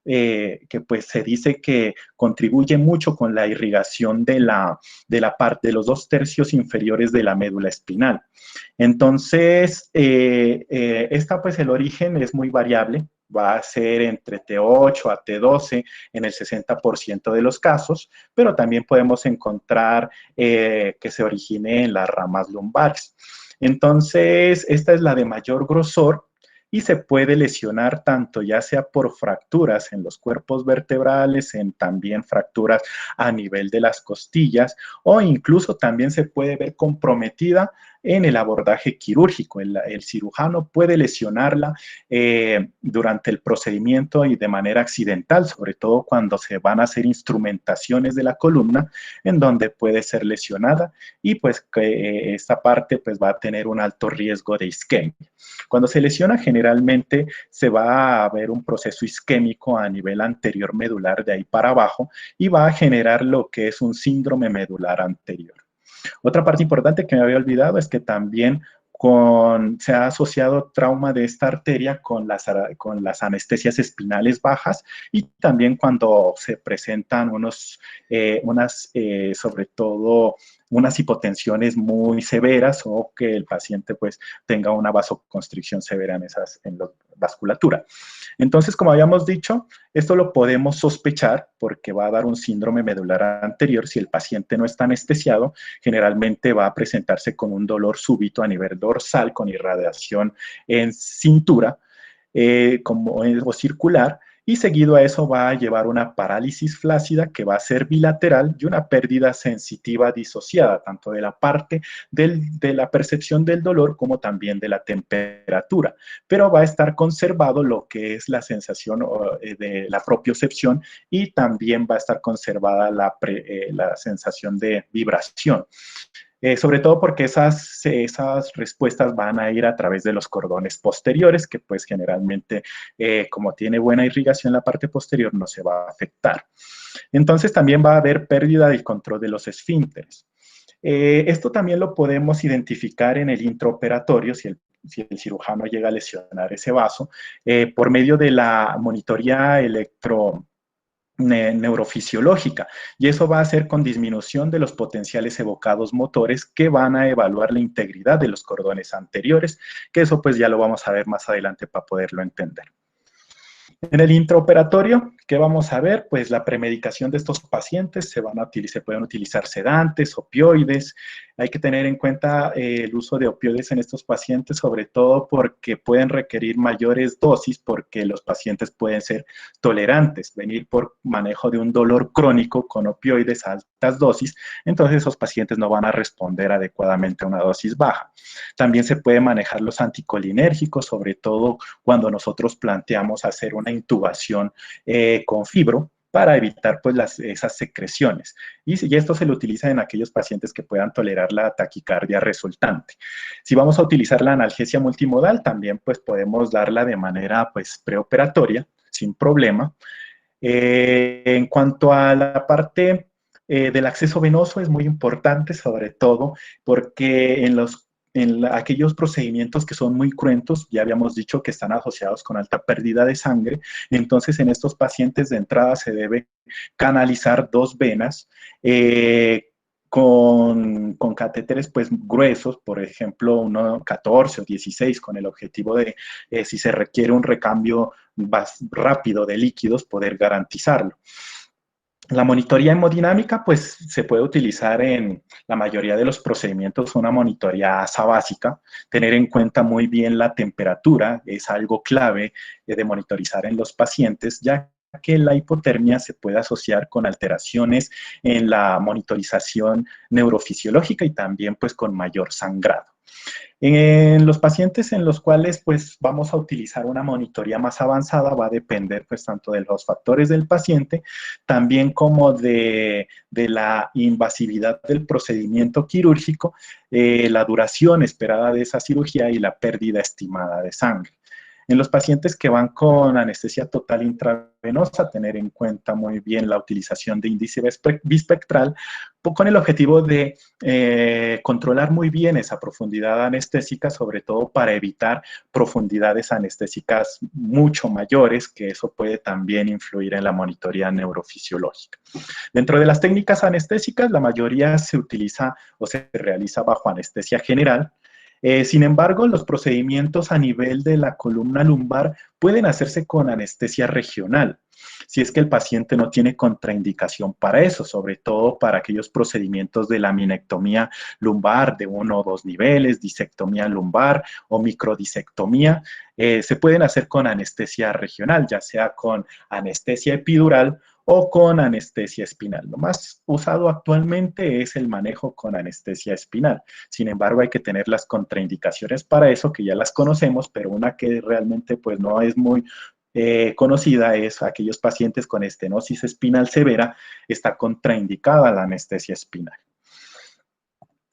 que pues se dice que contribuye mucho con la irrigación de la parte de los dos tercios inferiores de la médula espinal. Entonces, pues el origen es muy variable, va a ser entre T8 a T12 en el 60% de los casos, pero también podemos encontrar que se origine en las ramas lumbares. Entonces, esta es la de mayor grosor y se puede lesionar tanto ya sea por fracturas en los cuerpos vertebrales, en también fracturas a nivel de las costillas, o incluso también se puede ver comprometida en el abordaje quirúrgico. El cirujano puede lesionarla durante el procedimiento y de manera accidental, sobre todo cuando se van a hacer instrumentaciones de la columna, en donde puede ser lesionada y pues esta parte pues va a tener un alto riesgo de isquemia. Cuando se lesiona, generalmente se va a ver un proceso isquémico a nivel anterior medular de ahí para abajo y va a generar lo que es un síndrome medular anterior. Otra parte importante que me había olvidado es que también se ha asociado trauma de esta arteria con las anestesias espinales bajas y también cuando se presentan sobre todo unas hipotensiones muy severas o que el paciente pues tenga una vasoconstricción severa en la vasculatura. Entonces, como habíamos dicho, esto lo podemos sospechar porque va a dar un síndrome medular anterior. Si el paciente no está anestesiado, generalmente va a presentarse con un dolor súbito a nivel dorsal, con irradiación en cintura o circular, y seguido a eso va a llevar una parálisis flácida que va a ser bilateral y una pérdida sensitiva disociada, tanto de la parte de la percepción del dolor como también de la temperatura, pero va a estar conservado lo que es la sensación de la propiocepción y también va a estar conservada la sensación de vibración. Sobre todo porque esas respuestas van a ir a través de los cordones posteriores, que pues generalmente, como tiene buena irrigación la parte posterior, no se va a afectar. Entonces también va a haber pérdida del control de los esfínteres. Esto también lo podemos identificar en el intraoperatorio, si el cirujano llega a lesionar ese vaso, por medio de la monitoría neurofisiológica, y eso va a ser con disminución de los potenciales evocados motores que van a evaluar la integridad de los cordones anteriores, que eso pues ya lo vamos a ver más adelante para poderlo entender. En el intraoperatorio, ¿qué vamos a ver? Pues la premedicación de estos pacientes, se pueden utilizar sedantes, opioides. Hay que tener en cuenta el uso de opioides en estos pacientes, sobre todo porque pueden requerir mayores dosis, porque los pacientes pueden ser tolerantes, venir por manejo de un dolor crónico con opioides a altas dosis, entonces esos pacientes no van a responder adecuadamente a una dosis baja. También se puede manejar los anticolinérgicos, sobre todo cuando nosotros planteamos hacer una intubación con fibro para evitar pues esas secreciones. Y esto se lo utiliza en aquellos pacientes que puedan tolerar la taquicardia resultante. Si vamos a utilizar la analgesia multimodal, también pues podemos darla de manera pues preoperatoria, sin problema. En cuanto a la parte del acceso venoso, es muy importante, sobre todo porque aquellos procedimientos que son muy cruentos, ya habíamos dicho que están asociados con alta pérdida de sangre, entonces en estos pacientes de entrada se debe canalizar dos venas con catéteres pues gruesos, por ejemplo, uno 14 o 16, con el objetivo de, si se requiere un recambio más rápido de líquidos, poder garantizarlo. La monitoría hemodinámica, pues, se puede utilizar en la mayoría de los procedimientos, una monitoría ASA básica. Tener en cuenta muy bien la temperatura es algo clave de monitorizar en los pacientes, ya que la hipotermia se puede asociar con alteraciones en la monitorización neurofisiológica y también, pues, con mayor sangrado. En los pacientes en los cuales pues vamos a utilizar una monitoría más avanzada va a depender pues tanto de los factores del paciente, también como de la invasividad del procedimiento quirúrgico, la duración esperada de esa cirugía y la pérdida estimada de sangre. En los pacientes que van con anestesia total intravenosa, tener en cuenta muy bien la utilización de índice bispectral con el objetivo de controlar muy bien esa profundidad anestésica, sobre todo para evitar profundidades anestésicas mucho mayores, que eso puede también influir en la monitoría neurofisiológica. Dentro de las técnicas anestésicas, la mayoría se utiliza o se realiza bajo anestesia general. Sin embargo, los procedimientos a nivel de la columna lumbar pueden hacerse con anestesia regional, si es que el paciente no tiene contraindicación para eso, sobre todo para aquellos procedimientos de laminectomía lumbar de 1 o 2 niveles, disectomía lumbar o microdisectomía, se pueden hacer con anestesia regional, ya sea con anestesia epidural o con anestesia espinal. Lo más usado actualmente es el manejo con anestesia espinal. Sin embargo, hay que tener las contraindicaciones para eso, que ya las conocemos, pero una que realmente pues no es muy conocida es aquellos pacientes con estenosis espinal severa, está contraindicada la anestesia espinal.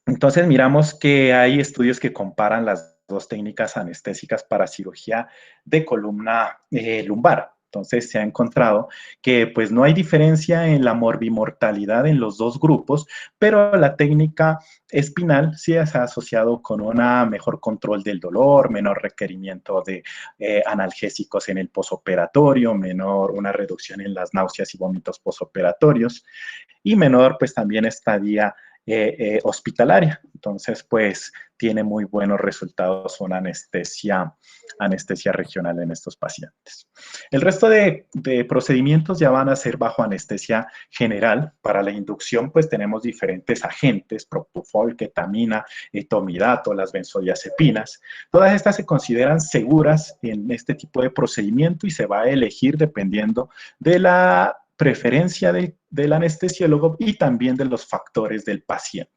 Entonces miramos que hay estudios que comparan las dos técnicas anestésicas para cirugía de columna lumbar. Entonces se ha encontrado que pues no hay diferencia en la morbimortalidad en los dos grupos, pero la técnica espinal sí se ha asociado con un mejor control del dolor, menor requerimiento de analgésicos en el posoperatorio, una reducción en las náuseas y vómitos posoperatorios y menor pues también estadía hospitalaria. Entonces, pues tiene muy buenos resultados una anestesia regional en estos pacientes. El resto de procedimientos ya van a ser bajo anestesia general. Para la inducción, pues tenemos diferentes agentes, propofol, ketamina, etomidato, las benzodiazepinas. Todas estas se consideran seguras en este tipo de procedimiento y se va a elegir dependiendo de la preferencia del anestesiólogo y también de los factores del paciente.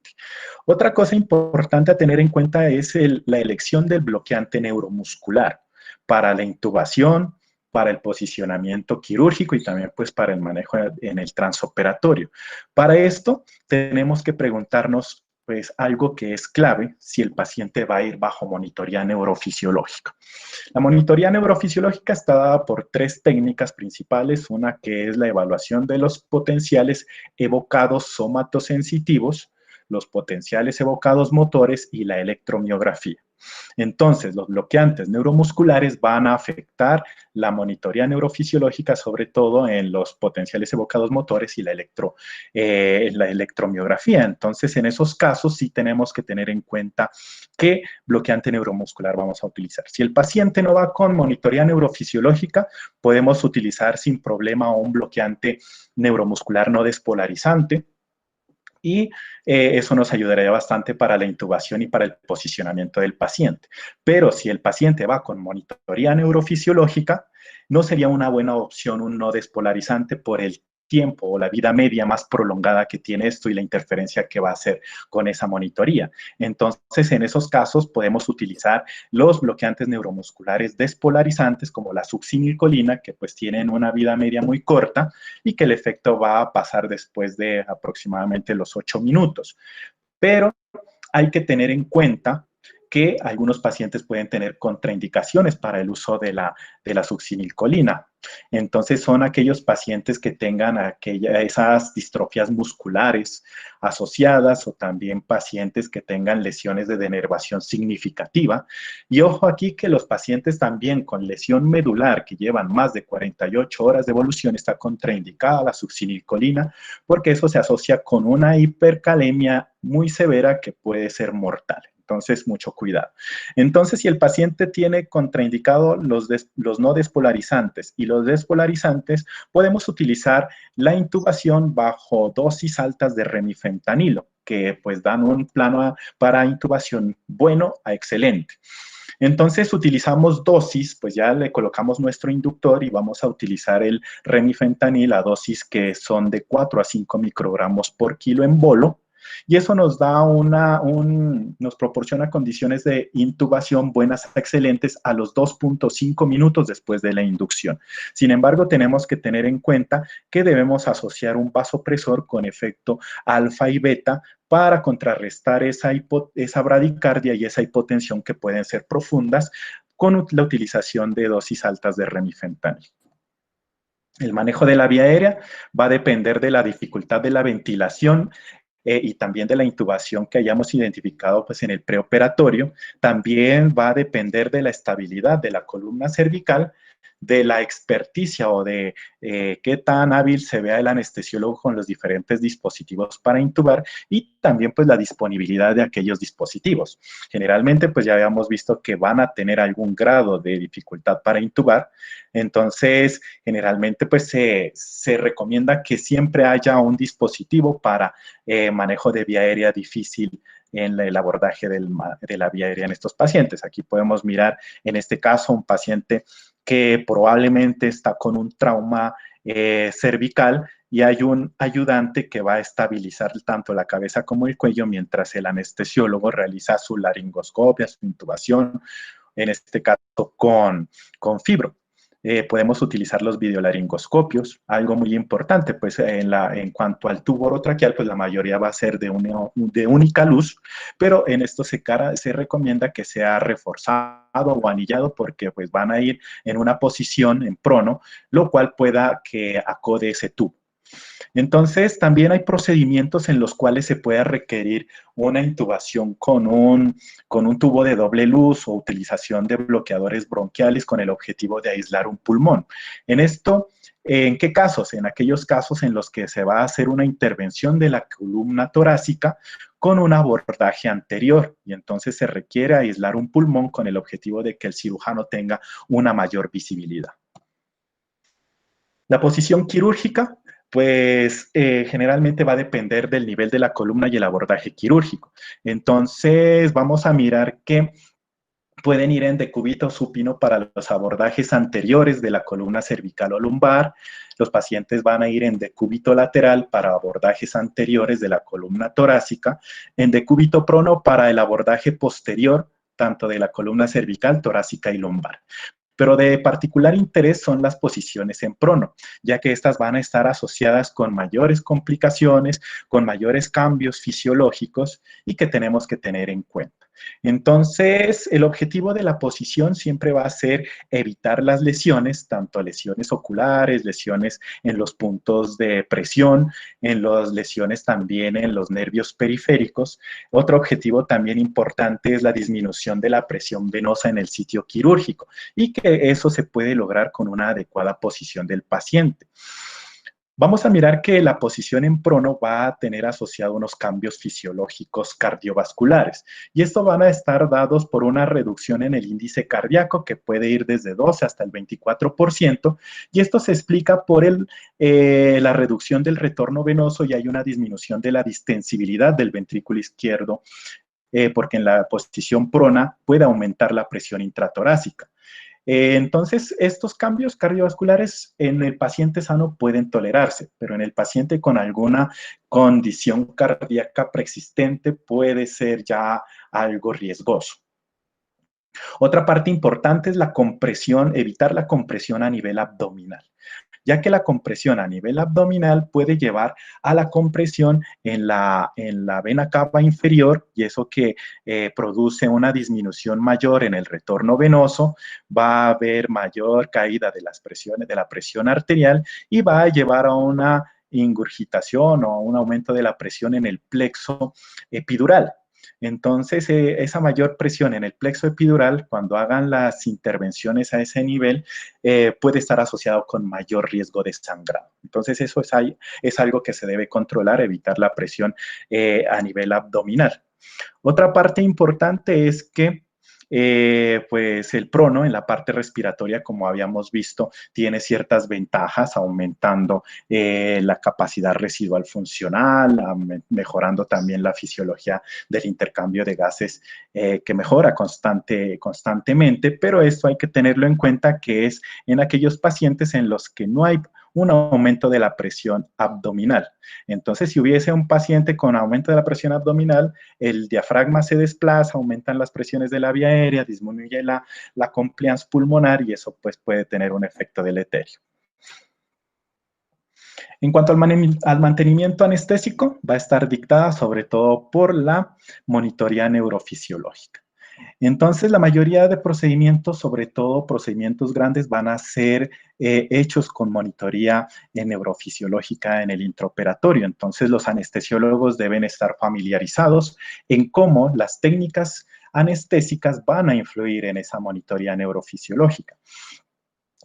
Otra cosa importante a tener en cuenta es la elección del bloqueante neuromuscular para la intubación, para el posicionamiento quirúrgico y también pues para el manejo en el transoperatorio. Para esto tenemos que preguntarnos pues algo que es clave si el paciente va a ir bajo monitoría neurofisiológica. La monitoría neurofisiológica está dada por 3 técnicas principales, una que es la evaluación de los potenciales evocados somatosensitivos, los potenciales evocados motores y la electromiografía. Entonces, los bloqueantes neuromusculares van a afectar la monitoría neurofisiológica, sobre todo en los potenciales evocados motores y la electromiografía. Entonces, en esos casos sí tenemos que tener en cuenta qué bloqueante neuromuscular vamos a utilizar. Si el paciente no va con monitoría neurofisiológica, podemos utilizar sin problema un bloqueante neuromuscular no despolarizante, y eso nos ayudaría bastante para la intubación y para el posicionamiento del paciente. Pero si el paciente va con monitoría neurofisiológica, no sería una buena opción un no despolarizante por el tiempo o la vida media más prolongada que tiene esto y la interferencia que va a hacer con esa monitoría. Entonces, en esos casos podemos utilizar los bloqueantes neuromusculares despolarizantes como la succinilcolina, que pues tienen una vida media muy corta y que el efecto va a pasar después de aproximadamente los 8 minutos. Pero hay que tener en cuenta que algunos pacientes pueden tener contraindicaciones para el uso de la succinilcolina. Entonces son aquellos pacientes que tengan esas distrofias musculares asociadas o también pacientes que tengan lesiones de denervación significativa. Y ojo aquí que los pacientes también con lesión medular que llevan más de 48 horas de evolución está contraindicada la succinilcolina porque eso se asocia con una hipercalemia muy severa que puede ser mortal. Entonces, mucho cuidado. Entonces, si el paciente tiene contraindicado los no despolarizantes y los despolarizantes, podemos utilizar la intubación bajo dosis altas de remifentanilo, que pues dan un plano para intubación bueno a excelente. Entonces utilizamos dosis, pues ya le colocamos nuestro inductor y vamos a utilizar el remifentanil a dosis que son de 4 a 5 microgramos por kilo en bolo, y eso nos da nos proporciona condiciones de intubación buenas a excelentes a los 2.5 minutos después de la inducción. Sin embargo, tenemos que tener en cuenta que debemos asociar un vasopresor con efecto alfa y beta para contrarrestar esa bradicardia y esa hipotensión que pueden ser profundas con la utilización de dosis altas de remifentanil. El manejo de la vía aérea va a depender de la dificultad de la ventilación y también de la intubación que hayamos identificado pues, en el preoperatorio. También va a depender de la estabilidad de la columna cervical, de la experticia o de qué tan hábil se vea el anestesiólogo con los diferentes dispositivos para intubar y también pues la disponibilidad de aquellos dispositivos. Generalmente pues ya habíamos visto que van a tener algún grado de dificultad para intubar, entonces generalmente pues se recomienda que siempre haya un dispositivo para manejo de vía aérea difícil en el abordaje de la vía aérea en estos pacientes. Aquí podemos mirar en este caso un paciente que probablemente está con un trauma cervical y hay un ayudante que va a estabilizar tanto la cabeza como el cuello mientras el anestesiólogo realiza su laringoscopia, su intubación, en este caso con fibro. Podemos utilizar los videolaringoscopios, algo muy importante, pues en cuanto al tubo orotraqueal, pues la mayoría va a ser de única luz, pero en esto se recomienda que sea reforzado o anillado porque pues van a ir en una posición en prono, lo cual pueda que acode ese tubo. Entonces, también hay procedimientos en los cuales se puede requerir una intubación con un tubo de doble luz o utilización de bloqueadores bronquiales con el objetivo de aislar un pulmón. En esto, ¿en qué casos? En aquellos casos en los que se va a hacer una intervención de la columna torácica con un abordaje anterior y entonces se requiere aislar un pulmón con el objetivo de que el cirujano tenga una mayor visibilidad. La posición quirúrgica, pues generalmente va a depender del nivel de la columna y el abordaje quirúrgico. Entonces, vamos a mirar que pueden ir en decúbito supino para los abordajes anteriores de la columna cervical o lumbar. Los pacientes van a ir en decúbito lateral para abordajes anteriores de la columna torácica, en decúbito prono para el abordaje posterior, tanto de la columna cervical, torácica y lumbar. Pero de particular interés son las posiciones en prono, ya que estas van a estar asociadas con mayores complicaciones, con mayores cambios fisiológicos y que tenemos que tener en cuenta. Entonces, el objetivo de la posición siempre va a ser evitar las lesiones, tanto lesiones oculares, lesiones en los puntos de presión, en las lesiones también en los nervios periféricos. Otro objetivo también importante es la disminución de la presión venosa en el sitio quirúrgico y que eso se puede lograr con una adecuada posición del paciente. Vamos a mirar que la posición en prono va a tener asociado unos cambios fisiológicos cardiovasculares y esto van a estar dados por una reducción en el índice cardíaco que puede ir desde 12 hasta el 24% y esto se explica por la reducción del retorno venoso y hay una disminución de la distensibilidad del ventrículo izquierdo porque en la posición prona puede aumentar la presión intratorácica. Entonces, estos cambios cardiovasculares en el paciente sano pueden tolerarse, pero en el paciente con alguna condición cardíaca preexistente puede ser ya algo riesgoso. Otra parte importante es la compresión, evitar la compresión a nivel abdominal. ya que la compresión a nivel abdominal puede llevar a la compresión en la vena cava inferior, y eso que produce una disminución mayor en el retorno venoso, va a haber mayor caída de las presiones, de la presión arterial, y va a llevar a una ingurgitación o a un aumento de la presión en el plexo epidural. Entonces, esa mayor presión en el plexo epidural, cuando hagan las intervenciones a ese nivel, puede estar asociado con mayor riesgo de sangrado. Entonces, eso es algo que se debe controlar, evitar la presión a nivel abdominal. Otra parte importante es que pues el prono en la parte respiratoria, como habíamos visto, tiene ciertas ventajas, aumentando la capacidad residual funcional, mejorando también la fisiología del intercambio de gases, que mejora constantemente, pero esto hay que tenerlo en cuenta, que es en aquellos pacientes en los que no hay un aumento de la presión abdominal. Entonces, si hubiese un paciente con aumento de la presión abdominal, el diafragma se desplaza, aumentan las presiones de la vía aérea, disminuye la compliance pulmonar, y eso pues puede tener un efecto deleterio. En cuanto al mantenimiento anestésico, va a estar dictada sobre todo por la monitoría neurofisiológica. Entonces, la mayoría de procedimientos, sobre todo procedimientos grandes, van a ser hechos con monitoría neurofisiológica en el intraoperatorio. Entonces, los anestesiólogos deben estar familiarizados en cómo las técnicas anestésicas van a influir en esa monitoría neurofisiológica.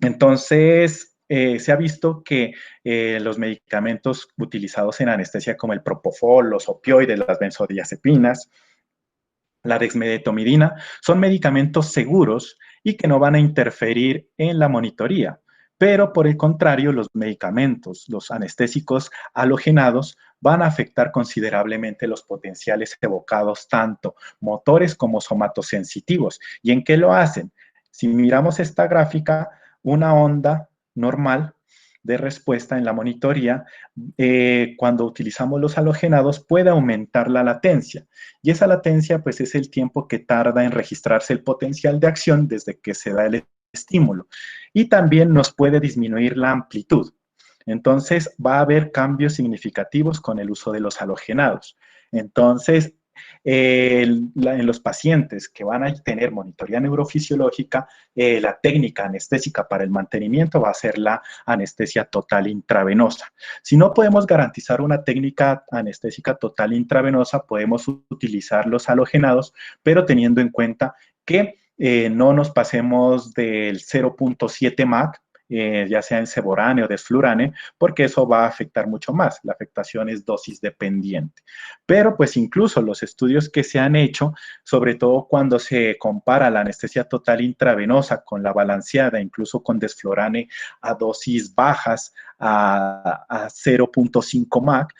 Entonces, se ha visto que los medicamentos utilizados en anestesia, como el propofol, los opioides, las benzodiazepinas, la dexmedetomidina, son medicamentos seguros y que no van a interferir en la monitoría. Pero por el contrario, los medicamentos, los anestésicos halogenados, van a afectar considerablemente los potenciales evocados, tanto motores como somatosensitivos. ¿Y en qué lo hacen? Si miramos esta gráfica, una onda normal de respuesta en la monitoría, cuando utilizamos los halogenados, puede aumentar la latencia. Y esa latencia, pues, es el tiempo que tarda en registrarse el potencial de acción desde que se da el estímulo. Y también nos puede disminuir la amplitud. Entonces, va a haber cambios significativos con el uso de los halogenados. Entonces, en los pacientes que van a tener monitoría neurofisiológica, la técnica anestésica para el mantenimiento va a ser la anestesia total intravenosa. Si no podemos garantizar una técnica anestésica total intravenosa, podemos utilizar los halogenados, pero teniendo en cuenta que no nos pasemos del 0.7 MAC, ya sea en seborane o desflurane, porque eso va a afectar mucho más. La afectación es dosis dependiente. Pero pues incluso los estudios que se han hecho, sobre todo cuando se compara la anestesia total intravenosa con la balanceada, incluso con desflurane a dosis bajas, a 0.5 MAC,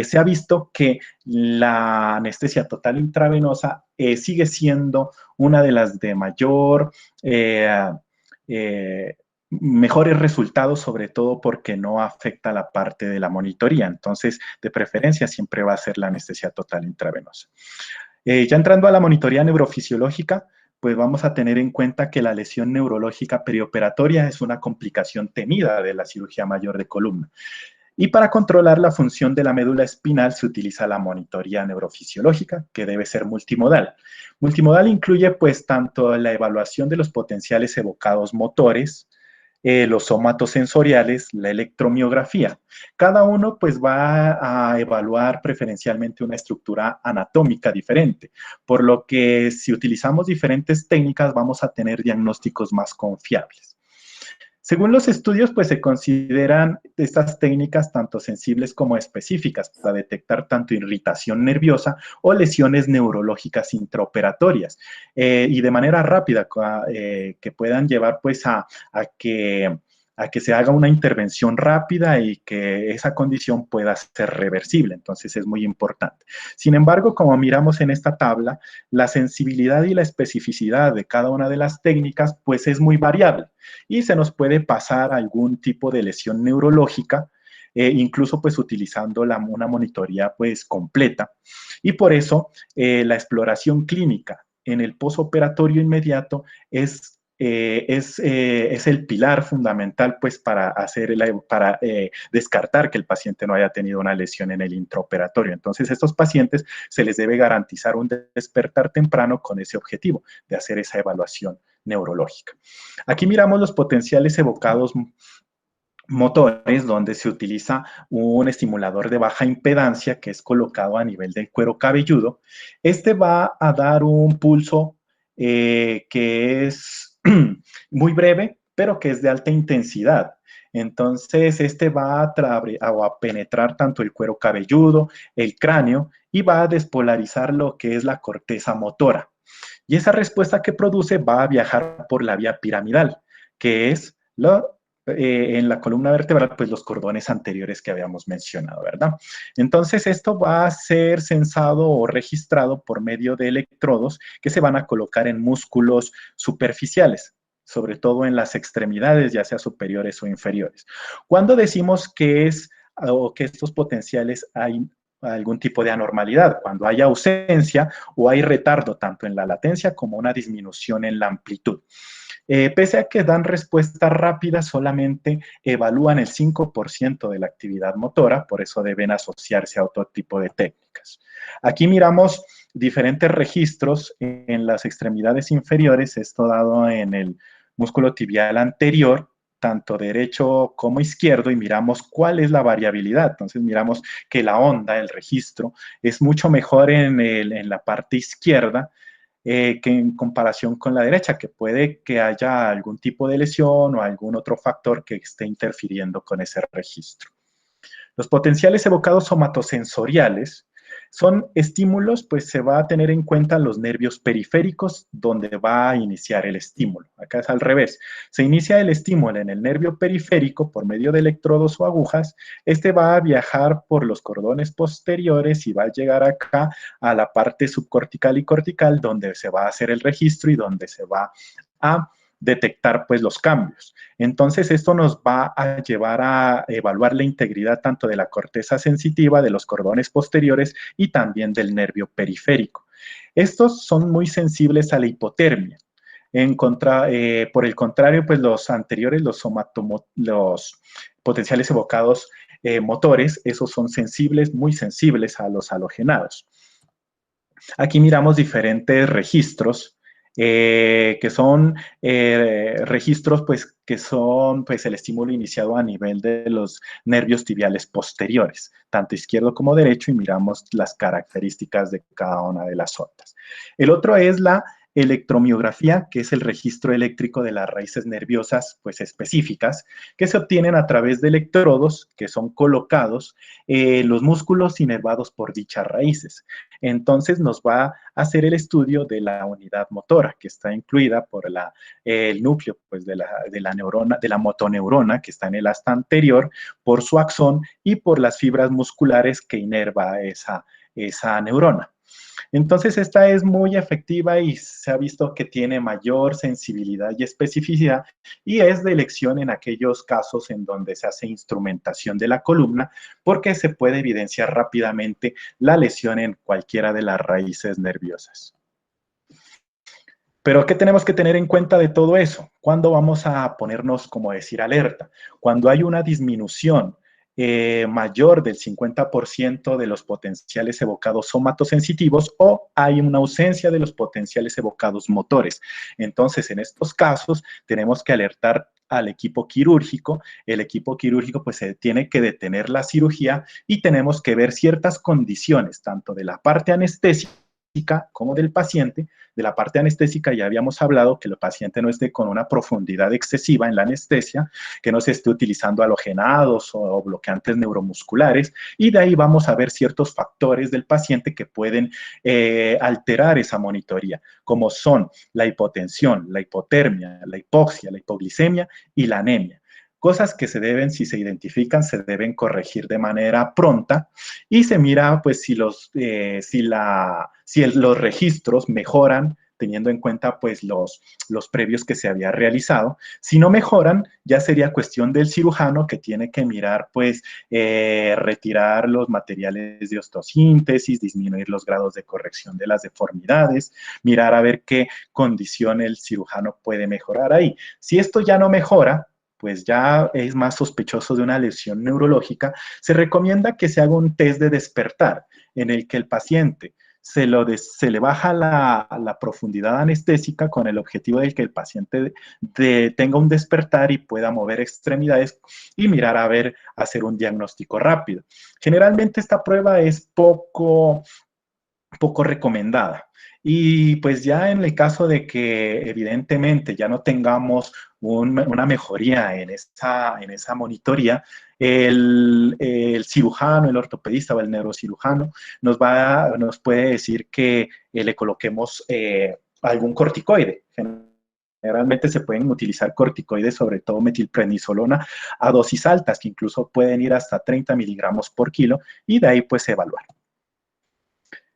se ha visto que la anestesia total intravenosa sigue siendo una de las de mayor mejores resultados, sobre todo porque no afecta la parte de la monitoría. Entonces, de preferencia, siempre va a ser la anestesia total intravenosa. Ya entrando a la monitoría neurofisiológica, pues vamos a tener en cuenta que la lesión neurológica perioperatoria es una complicación temida de la cirugía mayor de columna. Y para controlar la función de la médula espinal se utiliza la monitoría neurofisiológica, que debe ser multimodal. Multimodal incluye pues tanto la evaluación de los potenciales evocados motores, los somatosensoriales, la electromiografía. Cada uno pues va a evaluar preferencialmente una estructura anatómica diferente, por lo que si utilizamos diferentes técnicas vamos a tener diagnósticos más confiables. Según los estudios, pues se consideran estas técnicas tanto sensibles como específicas para detectar tanto irritación nerviosa o lesiones neurológicas intraoperatorias, y de manera rápida, que puedan llevar pues a que se haga una intervención rápida y que esa condición pueda ser reversible. Entonces es muy importante. Sin embargo, como miramos en esta tabla, la sensibilidad y la especificidad de cada una de las técnicas pues es muy variable y se nos puede pasar algún tipo de lesión neurológica, incluso pues utilizando una monitoría pues completa. Y por eso la exploración clínica en el posoperatorio inmediato es es el pilar fundamental pues para descartar que el paciente no haya tenido una lesión en el intraoperatorio. Entonces, a estos pacientes se les debe garantizar un despertar temprano con ese objetivo de hacer esa evaluación neurológica. Aquí miramos los potenciales evocados motores, donde se utiliza un estimulador de baja impedancia que es colocado a nivel del cuero cabelludo. Este va a dar un pulso que es muy breve, pero que es de alta intensidad. Entonces, este va a penetrar tanto el cuero cabelludo, el cráneo, y va a despolarizar lo que es la corteza motora. Y esa respuesta que produce va a viajar por la vía piramidal, que es en la columna vertebral, pues los cordones anteriores que habíamos mencionado, ¿verdad? Entonces, esto va a ser sensado o registrado por medio de electrodos que se van a colocar en músculos superficiales, sobre todo en las extremidades, ya sea superiores o inferiores. Cuando decimos que es o que estos potenciales hay algún tipo de anormalidad, cuando hay ausencia o hay retardo tanto en la latencia como una disminución en la amplitud. Pese a que dan respuesta rápida, solamente evalúan el 5% de la actividad motora, por eso deben asociarse a otro tipo de técnicas. Aquí miramos diferentes registros en las extremidades inferiores, esto dado en el músculo tibial anterior, tanto derecho como izquierdo, y miramos cuál es la variabilidad. Entonces miramos que la onda, el registro, es mucho mejor en la parte izquierda, que en comparación con la derecha, que puede que haya algún tipo de lesión o algún otro factor que esté interfiriendo con ese registro. Los potenciales evocados somatosensoriales son estímulos, pues se va a tener en cuenta los nervios periféricos donde va a iniciar el estímulo. Acá es al revés. Se inicia el estímulo en el nervio periférico por medio de electrodos o agujas. Este va a viajar por los cordones posteriores y va a llegar acá a la parte subcortical y cortical donde se va a hacer el registro y donde se va a detectar pues los cambios. Entonces esto nos va a llevar a evaluar la integridad tanto de la corteza sensitiva, de los cordones posteriores y también del nervio periférico. Estos son muy sensibles a la hipotermia. Por el contrario, pues los anteriores, los potenciales evocados motores, esos son sensibles, muy sensibles a los halogenados. Aquí miramos diferentes registros que son registros pues, que son pues, el estímulo iniciado a nivel de los nervios tibiales posteriores, tanto izquierdo como derecho, y miramos las características de cada una de las ondas. El otro es la electromiografía, que es el registro eléctrico de las raíces nerviosas pues, específicas, que se obtienen a través de electrodos que son colocados en los músculos inervados por dichas raíces. Entonces nos va a hacer el estudio de la unidad motora, que está incluida por el núcleo pues, de la neurona, de la motoneurona, que está en el asta anterior, por su axón y por las fibras musculares que inerva esa neurona. Entonces, esta es muy efectiva y se ha visto que tiene mayor sensibilidad y especificidad y es de elección en aquellos casos en donde se hace instrumentación de la columna porque se puede evidenciar rápidamente la lesión en cualquiera de las raíces nerviosas. Pero, ¿qué tenemos que tener en cuenta de todo eso? ¿Cuándo vamos a ponernos, como decir, alerta? Cuando hay una disminución mayor del 50% de los potenciales evocados somatosensitivos o hay una ausencia de los potenciales evocados motores. Entonces, en estos casos, tenemos que alertar al equipo quirúrgico. El equipo quirúrgico pues se tiene que detener la cirugía y tenemos que ver ciertas condiciones, tanto de la parte anestésica como del paciente. De la parte anestésica ya habíamos hablado que el paciente no esté con una profundidad excesiva en la anestesia, que no se esté utilizando halogenados o bloqueantes neuromusculares, y de ahí vamos a ver ciertos factores del paciente que pueden alterar esa monitoría, como son la hipotensión, la hipotermia, la hipoxia, la hipoglicemia y la anemia. Cosas que se deben, si se identifican, se deben corregir de manera pronta y se mira pues si los registros mejoran teniendo en cuenta pues los previos que se había realizado. Si no mejoran, ya sería cuestión del cirujano que tiene que mirar pues retirar los materiales de osteosíntesis, disminuir los grados de corrección de las deformidades, mirar a ver qué condición el cirujano puede mejorar ahí. Si esto ya no mejora, pues ya es más sospechoso de una lesión neurológica, se recomienda que se haga un test de despertar en el que el paciente se le baja la profundidad anestésica con el objetivo de que el paciente tenga un despertar y pueda mover extremidades y mirar a ver, hacer un diagnóstico rápido. Generalmente esta prueba es poco recomendada. Y pues ya en el caso de que evidentemente ya no tengamos una mejoría en esa monitoría, el cirujano, el ortopedista o el neurocirujano nos puede decir que le coloquemos algún corticoide. Generalmente se pueden utilizar corticoides, sobre todo metilprednisolona, a dosis altas, que incluso pueden ir hasta 30 miligramos por kilo, y de ahí pues evaluar.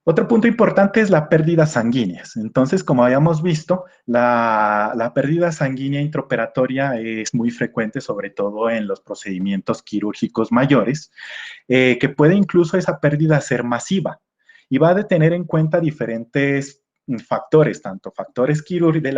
Otro punto importante es la pérdida sanguínea. Entonces, como habíamos visto, la pérdida sanguínea intraoperatoria es muy frecuente, sobre todo en los procedimientos quirúrgicos mayores, que puede incluso esa pérdida ser masiva y va a tener en cuenta diferentes factores, tanto factores de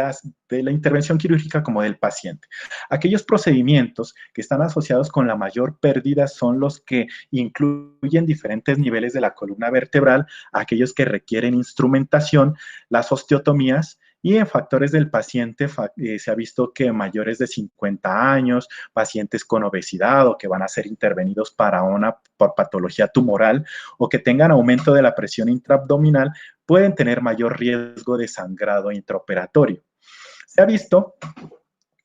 la intervención quirúrgica como del paciente. Aquellos procedimientos que están asociados con la mayor pérdida son los que incluyen diferentes niveles de la columna vertebral, aquellos que requieren instrumentación, las osteotomías, y en factores del paciente se ha visto que mayores de 50 años, pacientes con obesidad o que van a ser intervenidos para una patología tumoral o que tengan aumento de la presión intraabdominal pueden tener mayor riesgo de sangrado intraoperatorio. Se ha visto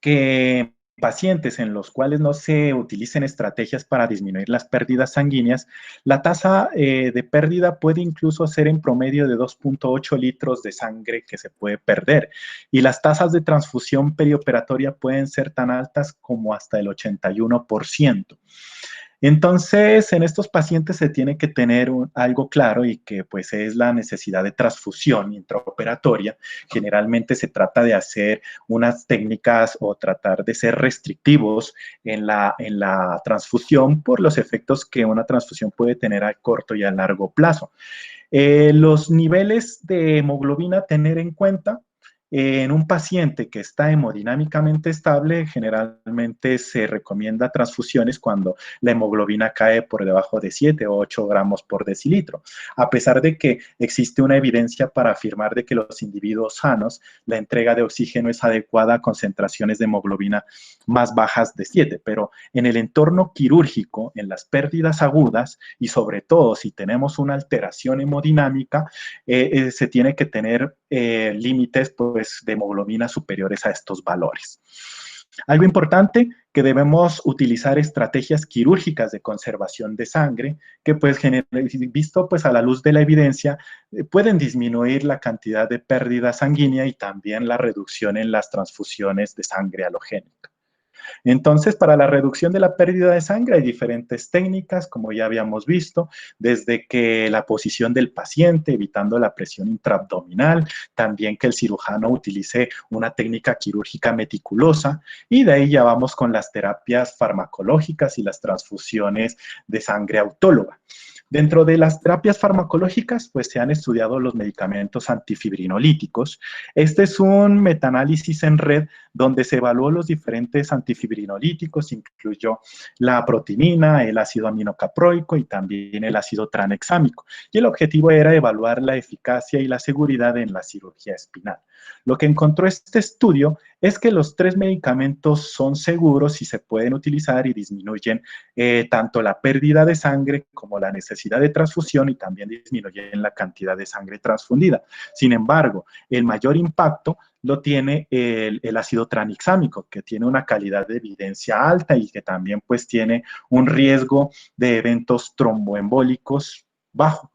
que pacientes en los cuales no se utilicen estrategias para disminuir las pérdidas sanguíneas, la tasa de pérdida puede incluso ser en promedio de 2.8 litros de sangre que se puede perder. Y las tasas de transfusión perioperatoria pueden ser tan altas como hasta el 81%. Entonces, en estos pacientes se tiene que tener algo claro y que pues es la necesidad de transfusión intraoperatoria. Generalmente se trata de hacer unas técnicas o tratar de ser restrictivos en la transfusión por los efectos que una transfusión puede tener a corto y a largo plazo. Los niveles de hemoglobina a tener en cuenta. En un paciente que está hemodinámicamente estable, generalmente se recomienda transfusiones cuando la hemoglobina cae por debajo de 7 o 8 gramos por decilitro, a pesar de que existe una evidencia para afirmar de que los individuos sanos, la entrega de oxígeno es adecuada a concentraciones de hemoglobina más bajas de 7, pero en el entorno quirúrgico, en las pérdidas agudas y sobre todo si tenemos una alteración hemodinámica, se tiene que tener límites pues, de hemoglobina superiores a estos valores. Algo importante, que debemos utilizar estrategias quirúrgicas de conservación de sangre que, pues, visto pues, a la luz de la evidencia, pueden disminuir la cantidad de pérdida sanguínea y también la reducción en las transfusiones de sangre halogénica. Entonces, para la reducción de la pérdida de sangre hay diferentes técnicas, como ya habíamos visto, desde que la posición del paciente, evitando la presión intraabdominal, también que el cirujano utilice una técnica quirúrgica meticulosa, y de ahí ya vamos con las terapias farmacológicas y las transfusiones de sangre autóloga. Dentro de las terapias farmacológicas, pues se han estudiado los medicamentos antifibrinolíticos. Este es un metaanálisis en red donde se evaluó los diferentes antifibrinolíticos, incluyó la protinina, el ácido aminocaproico y también el ácido tranexámico. Y el objetivo era evaluar la eficacia y la seguridad en la cirugía espinal. Lo que encontró este estudio es que los 3 medicamentos son seguros y se pueden utilizar y disminuyen tanto la pérdida de sangre como la necesidad de transfusión y también disminuyen la cantidad de sangre transfundida. Sin embargo, el mayor impacto lo tiene el ácido tranexámico, que tiene una calidad de evidencia alta y que también pues tiene un riesgo de eventos tromboembólicos bajo.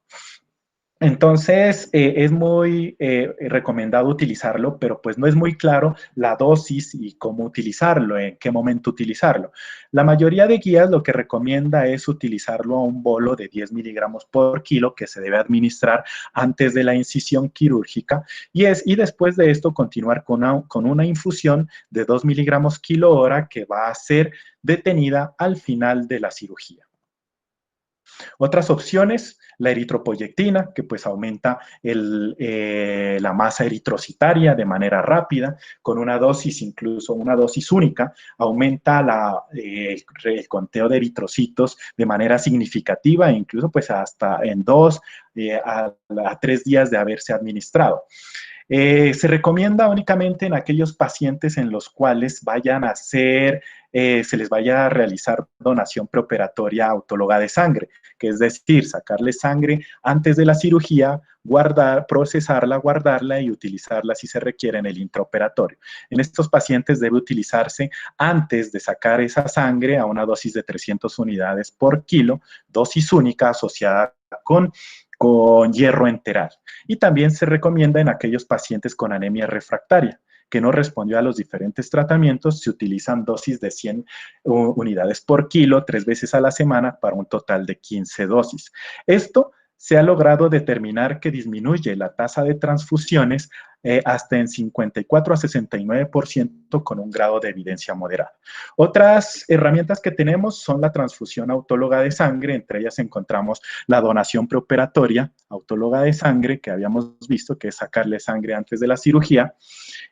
Entonces, es muy recomendado utilizarlo, pero pues no es muy claro la dosis y cómo utilizarlo, en qué momento utilizarlo. La mayoría de guías lo que recomienda es utilizarlo a un bolo de 10 miligramos por kilo que se debe administrar antes de la incisión quirúrgica y después de esto continuar con una infusión de 2 miligramos kilo hora que va a ser detenida al final de la cirugía. Otras opciones, la eritropoyetina, que pues aumenta la masa eritrocitaria de manera rápida, con una dosis, incluso una dosis única, aumenta el conteo de eritrocitos de manera significativa, incluso pues hasta en 2 a 3 días de haberse administrado. Se recomienda únicamente en aquellos pacientes en los cuales se les vaya a realizar donación preoperatoria autóloga de sangre, que es decir, sacarle sangre antes de la cirugía, procesarla, guardarla y utilizarla si se requiere en el intraoperatorio. En estos pacientes debe utilizarse antes de sacar esa sangre a una dosis de 300 unidades por kilo, dosis única asociada con hierro enteral. Y también se recomienda en aquellos pacientes con anemia refractaria que no respondió a los diferentes tratamientos, se utilizan dosis de 100 unidades por kilo 3 veces a la semana para un total de 15 dosis. Esto se ha logrado determinar que disminuye la tasa de transfusiones hasta en 54 a 69% con un grado de evidencia moderada. Otras herramientas que tenemos son la transfusión autóloga de sangre, entre ellas encontramos la donación preoperatoria autóloga de sangre, que habíamos visto que es sacarle sangre antes de la cirugía,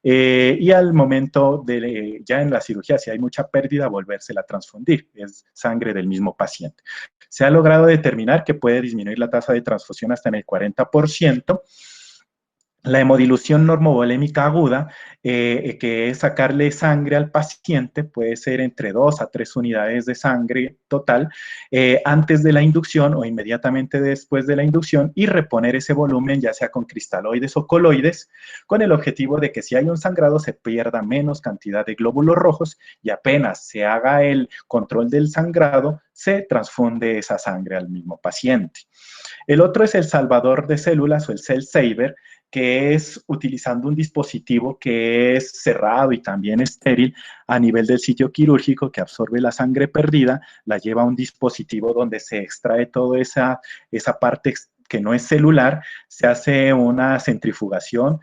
y al momento ya en la cirugía, si hay mucha pérdida, volvérsela a transfundir, es sangre del mismo paciente. Se ha logrado determinar que puede disminuir la tasa de transfusión hasta en el 40%. La hemodilución normovolémica aguda, que es sacarle sangre al paciente, puede ser entre 2 a 3 unidades de sangre total antes de la inducción o inmediatamente después de la inducción y reponer ese volumen ya sea con cristaloides o coloides con el objetivo de que si hay un sangrado se pierda menos cantidad de glóbulos rojos y apenas se haga el control del sangrado se transfunde esa sangre al mismo paciente. El otro es el salvador de células o el cell saver, que es utilizando un dispositivo que es cerrado y también estéril a nivel del sitio quirúrgico que absorbe la sangre perdida, la lleva a un dispositivo donde se extrae toda esa parte que no es celular, se hace una centrifugación,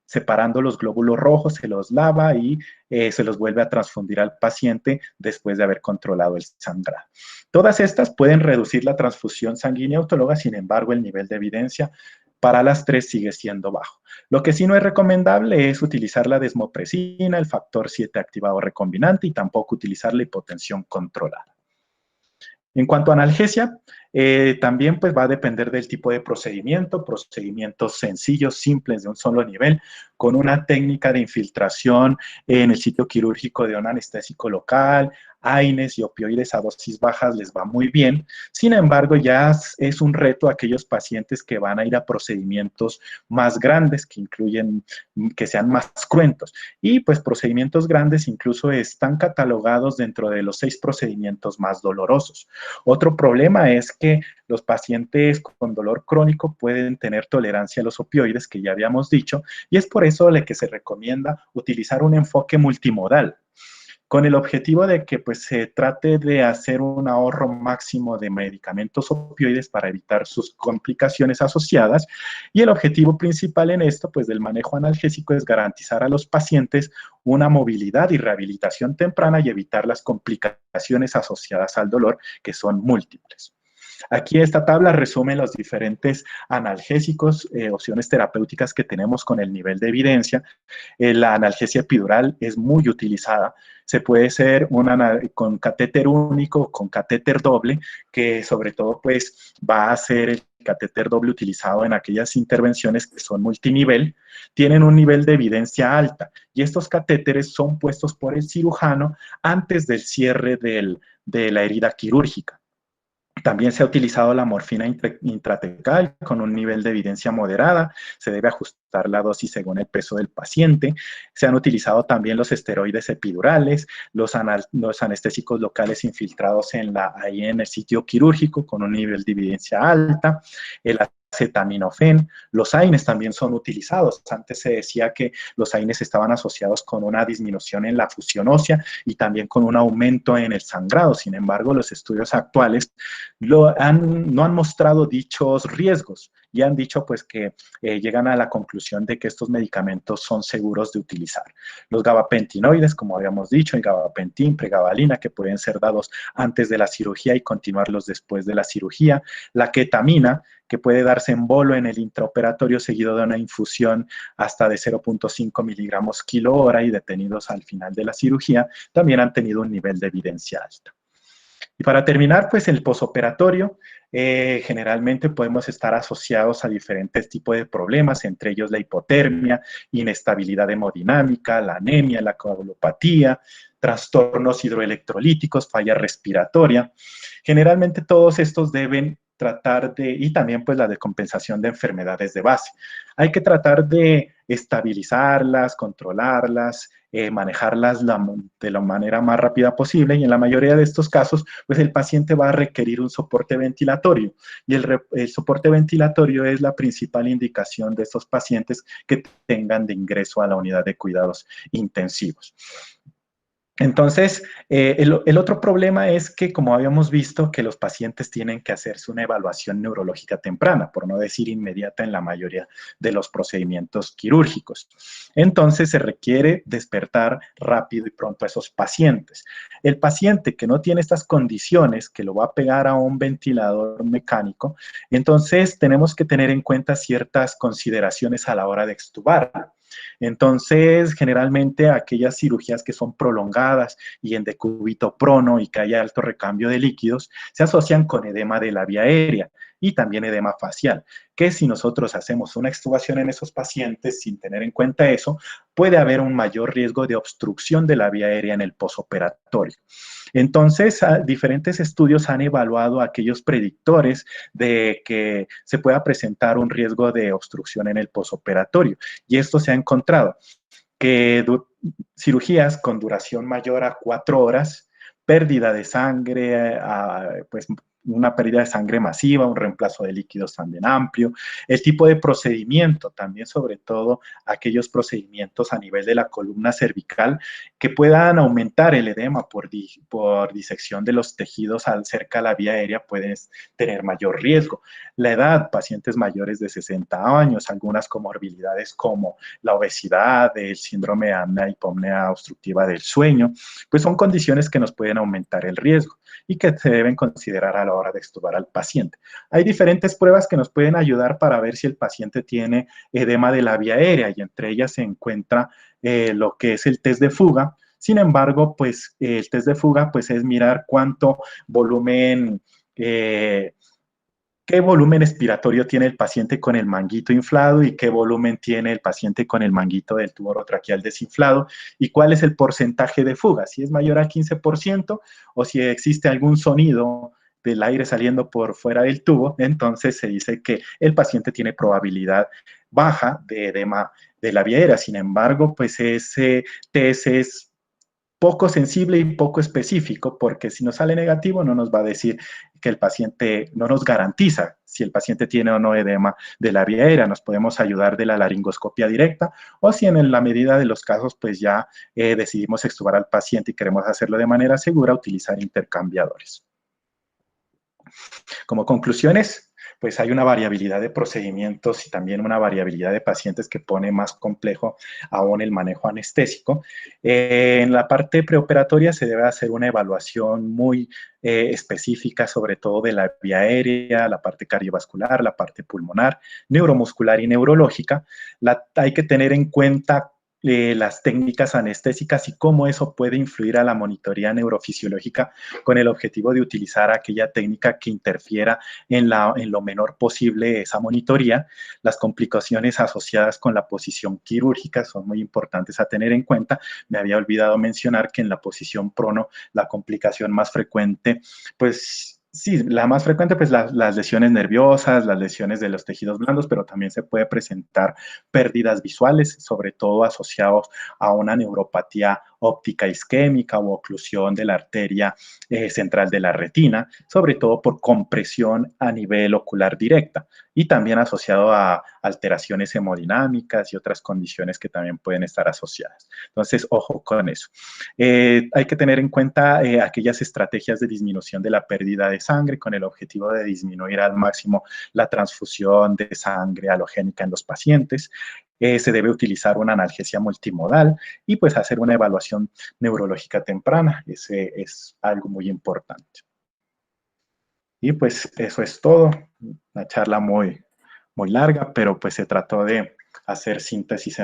separando los glóbulos rojos, se los lava y se los vuelve a transfundir al paciente después de haber controlado el sangrado. Todas estas pueden reducir la transfusión sanguínea autóloga, sin embargo, el nivel de evidencia para las 3 sigue siendo bajo. Lo que sí no es recomendable es utilizar la desmopresina, el factor 7 activador recombinante y tampoco utilizar la hipotensión controlada. En cuanto a analgesia, también pues va a depender del tipo de procedimiento, procedimientos sencillos, simples, de un solo nivel, con una técnica de infiltración en el sitio quirúrgico de un anestésico local, AINES y opioides a dosis bajas les va muy bien. Sin embargo, ya es un reto a aquellos pacientes que van a ir a procedimientos más grandes, que incluyen, que sean más cruentos. Y pues procedimientos grandes incluso están catalogados dentro de los 6 procedimientos más dolorosos. Otro problema es que los pacientes con dolor crónico pueden tener tolerancia a los opioides, que ya habíamos dicho, y es por eso que se recomienda utilizar un enfoque multimodal, con el objetivo de que pues, se trate de hacer un ahorro máximo de medicamentos opioides para evitar sus complicaciones asociadas. Y el objetivo principal en esto, pues del manejo analgésico, es garantizar a los pacientes una movilidad y rehabilitación temprana y evitar las complicaciones asociadas al dolor, que son múltiples. Aquí esta tabla resume los diferentes analgésicos, opciones terapéuticas que tenemos con el nivel de evidencia. La analgesia epidural es muy utilizada. Se puede ser con catéter único, con catéter doble, que sobre todo pues va a ser el catéter doble utilizado en aquellas intervenciones que son multinivel, tienen un nivel de evidencia alta y estos catéteres son puestos por el cirujano antes del cierre de la herida quirúrgica. También se ha utilizado la morfina intratecal con un nivel de evidencia moderada. Se debe ajustar la dosis según el peso del paciente. Se han utilizado también los esteroides epidurales, los anestésicos locales infiltrados ahí en el sitio quirúrgico con un nivel de evidencia alta, el acetaminofén. Los AINES también son utilizados. Antes se decía que los AINES estaban asociados con una disminución en la fusión ósea y también con un aumento en el sangrado. Sin embargo, los estudios actuales no han mostrado dichos riesgos y han dicho pues que llegan a la conclusión de que estos medicamentos son seguros de utilizar. Los gabapentinoides, como habíamos dicho, el gabapentin, pregabalina, que pueden ser dados antes de la cirugía y continuarlos después de la cirugía. La ketamina, que puede darse en bolo en el intraoperatorio seguido de una infusión hasta de 0.5 miligramos kilo hora y detenidos al final de la cirugía, también han tenido un nivel de evidencia alta. Y para terminar, pues el posoperatorio, generalmente podemos estar asociados a diferentes tipos de problemas, entre ellos la hipotermia, inestabilidad hemodinámica, la anemia, la coagulopatía, trastornos hidroelectrolíticos, falla respiratoria. Generalmente todos estos deben tratar de, y también pues la descompensación de enfermedades de base. Hay que tratar de estabilizarlas, controlarlas, manejarlas de la manera más rápida posible y en la mayoría de estos casos, pues el paciente va a requerir un soporte ventilatorio y el soporte ventilatorio es la principal indicación de estos pacientes que tengan de ingreso a la unidad de cuidados intensivos. Entonces, el otro problema es que, como habíamos visto, que los pacientes tienen que hacerse una evaluación neurológica temprana, por no decir inmediata en la mayoría de los procedimientos quirúrgicos. Entonces, se requiere despertar rápido y pronto a esos pacientes. El paciente que no tiene estas condiciones, que lo va a pegar a un ventilador mecánico, entonces tenemos que tener en cuenta ciertas consideraciones a la hora de extubar. Entonces, generalmente aquellas cirugías que son prolongadas y en decúbito prono y que haya alto recambio de líquidos, se asocian con edema de la vía aérea y también edema facial, que si nosotros hacemos una extubación en esos pacientes sin tener en cuenta eso, puede haber un mayor riesgo de obstrucción de la vía aérea en el posoperatorio. Entonces, diferentes estudios han evaluado aquellos predictores de que se pueda presentar un riesgo de obstrucción en el posoperatorio. Y esto se ha encontrado que cirugías con duración mayor a 4 horas, pérdida de sangre, pues una pérdida de sangre masiva, un reemplazo de líquidos también amplio, el tipo de procedimiento, también sobre todo aquellos procedimientos a nivel de la columna cervical que puedan aumentar el edema por disección de los tejidos cerca de la vía aérea pueden tener mayor riesgo. La edad, pacientes mayores de 60 años, algunas comorbilidades como la obesidad, el síndrome de apnea y hipopnea obstructiva del sueño, pues son condiciones que nos pueden aumentar el riesgo y que se deben considerar a la hora de extubar al paciente. Hay diferentes pruebas que nos pueden ayudar para ver si el paciente tiene edema de la vía aérea y entre ellas se encuentra lo que es el test de fuga. Sin embargo, pues el test de fuga pues es mirar cuánto volumen qué volumen expiratorio tiene el paciente con el manguito inflado y qué volumen tiene el paciente con el manguito del tubo orotraqueal desinflado y cuál es el porcentaje de fuga, si es mayor al 15% o si existe algún sonido del aire saliendo por fuera del tubo, entonces se dice que el paciente tiene probabilidad baja de edema de la vía aérea. Sin embargo, pues ese test es poco sensible y poco específico, porque si nos sale negativo no nos va a decir que el paciente, no nos garantiza si el paciente tiene o no edema de la vía aérea. Nos podemos ayudar de la laringoscopia directa o si en la medida de los casos pues ya decidimos extubar al paciente y queremos hacerlo de manera segura, utilizar intercambiadores. Como conclusiones, pues hay una variabilidad de procedimientos y también una variabilidad de pacientes que pone más complejo aún el manejo anestésico. En la parte preoperatoria se debe hacer una evaluación muy específica, sobre todo de la vía aérea, la parte cardiovascular, la parte pulmonar, neuromuscular y neurológica. Hay que tener en cuenta las técnicas anestésicas y cómo eso puede influir a la monitoría neurofisiológica con el objetivo de utilizar aquella técnica que interfiera en lo menor posible esa monitoría. Las complicaciones asociadas con la posición quirúrgica son muy importantes a tener en cuenta. Me había olvidado mencionar que en la posición prono la complicación más frecuente, pues sí, la más frecuente, pues las lesiones nerviosas, las lesiones de los tejidos blandos, pero también se puede presentar pérdidas visuales, sobre todo asociados a una neuropatía óptica isquémica o oclusión de la arteria central de la retina, sobre todo por compresión a nivel ocular directa y también asociado a alteraciones hemodinámicas y otras condiciones que también pueden estar asociadas. Entonces, ojo con eso. Hay que tener en cuenta aquellas estrategias de disminución de la pérdida de sangre con el objetivo de disminuir al máximo la transfusión de sangre halogénica en los pacientes. Se debe utilizar una analgesia multimodal y pues hacer una evaluación neurológica temprana. Ese es algo muy importante. Y pues eso es todo. Una charla muy larga, pero pues se trató de hacer síntesis en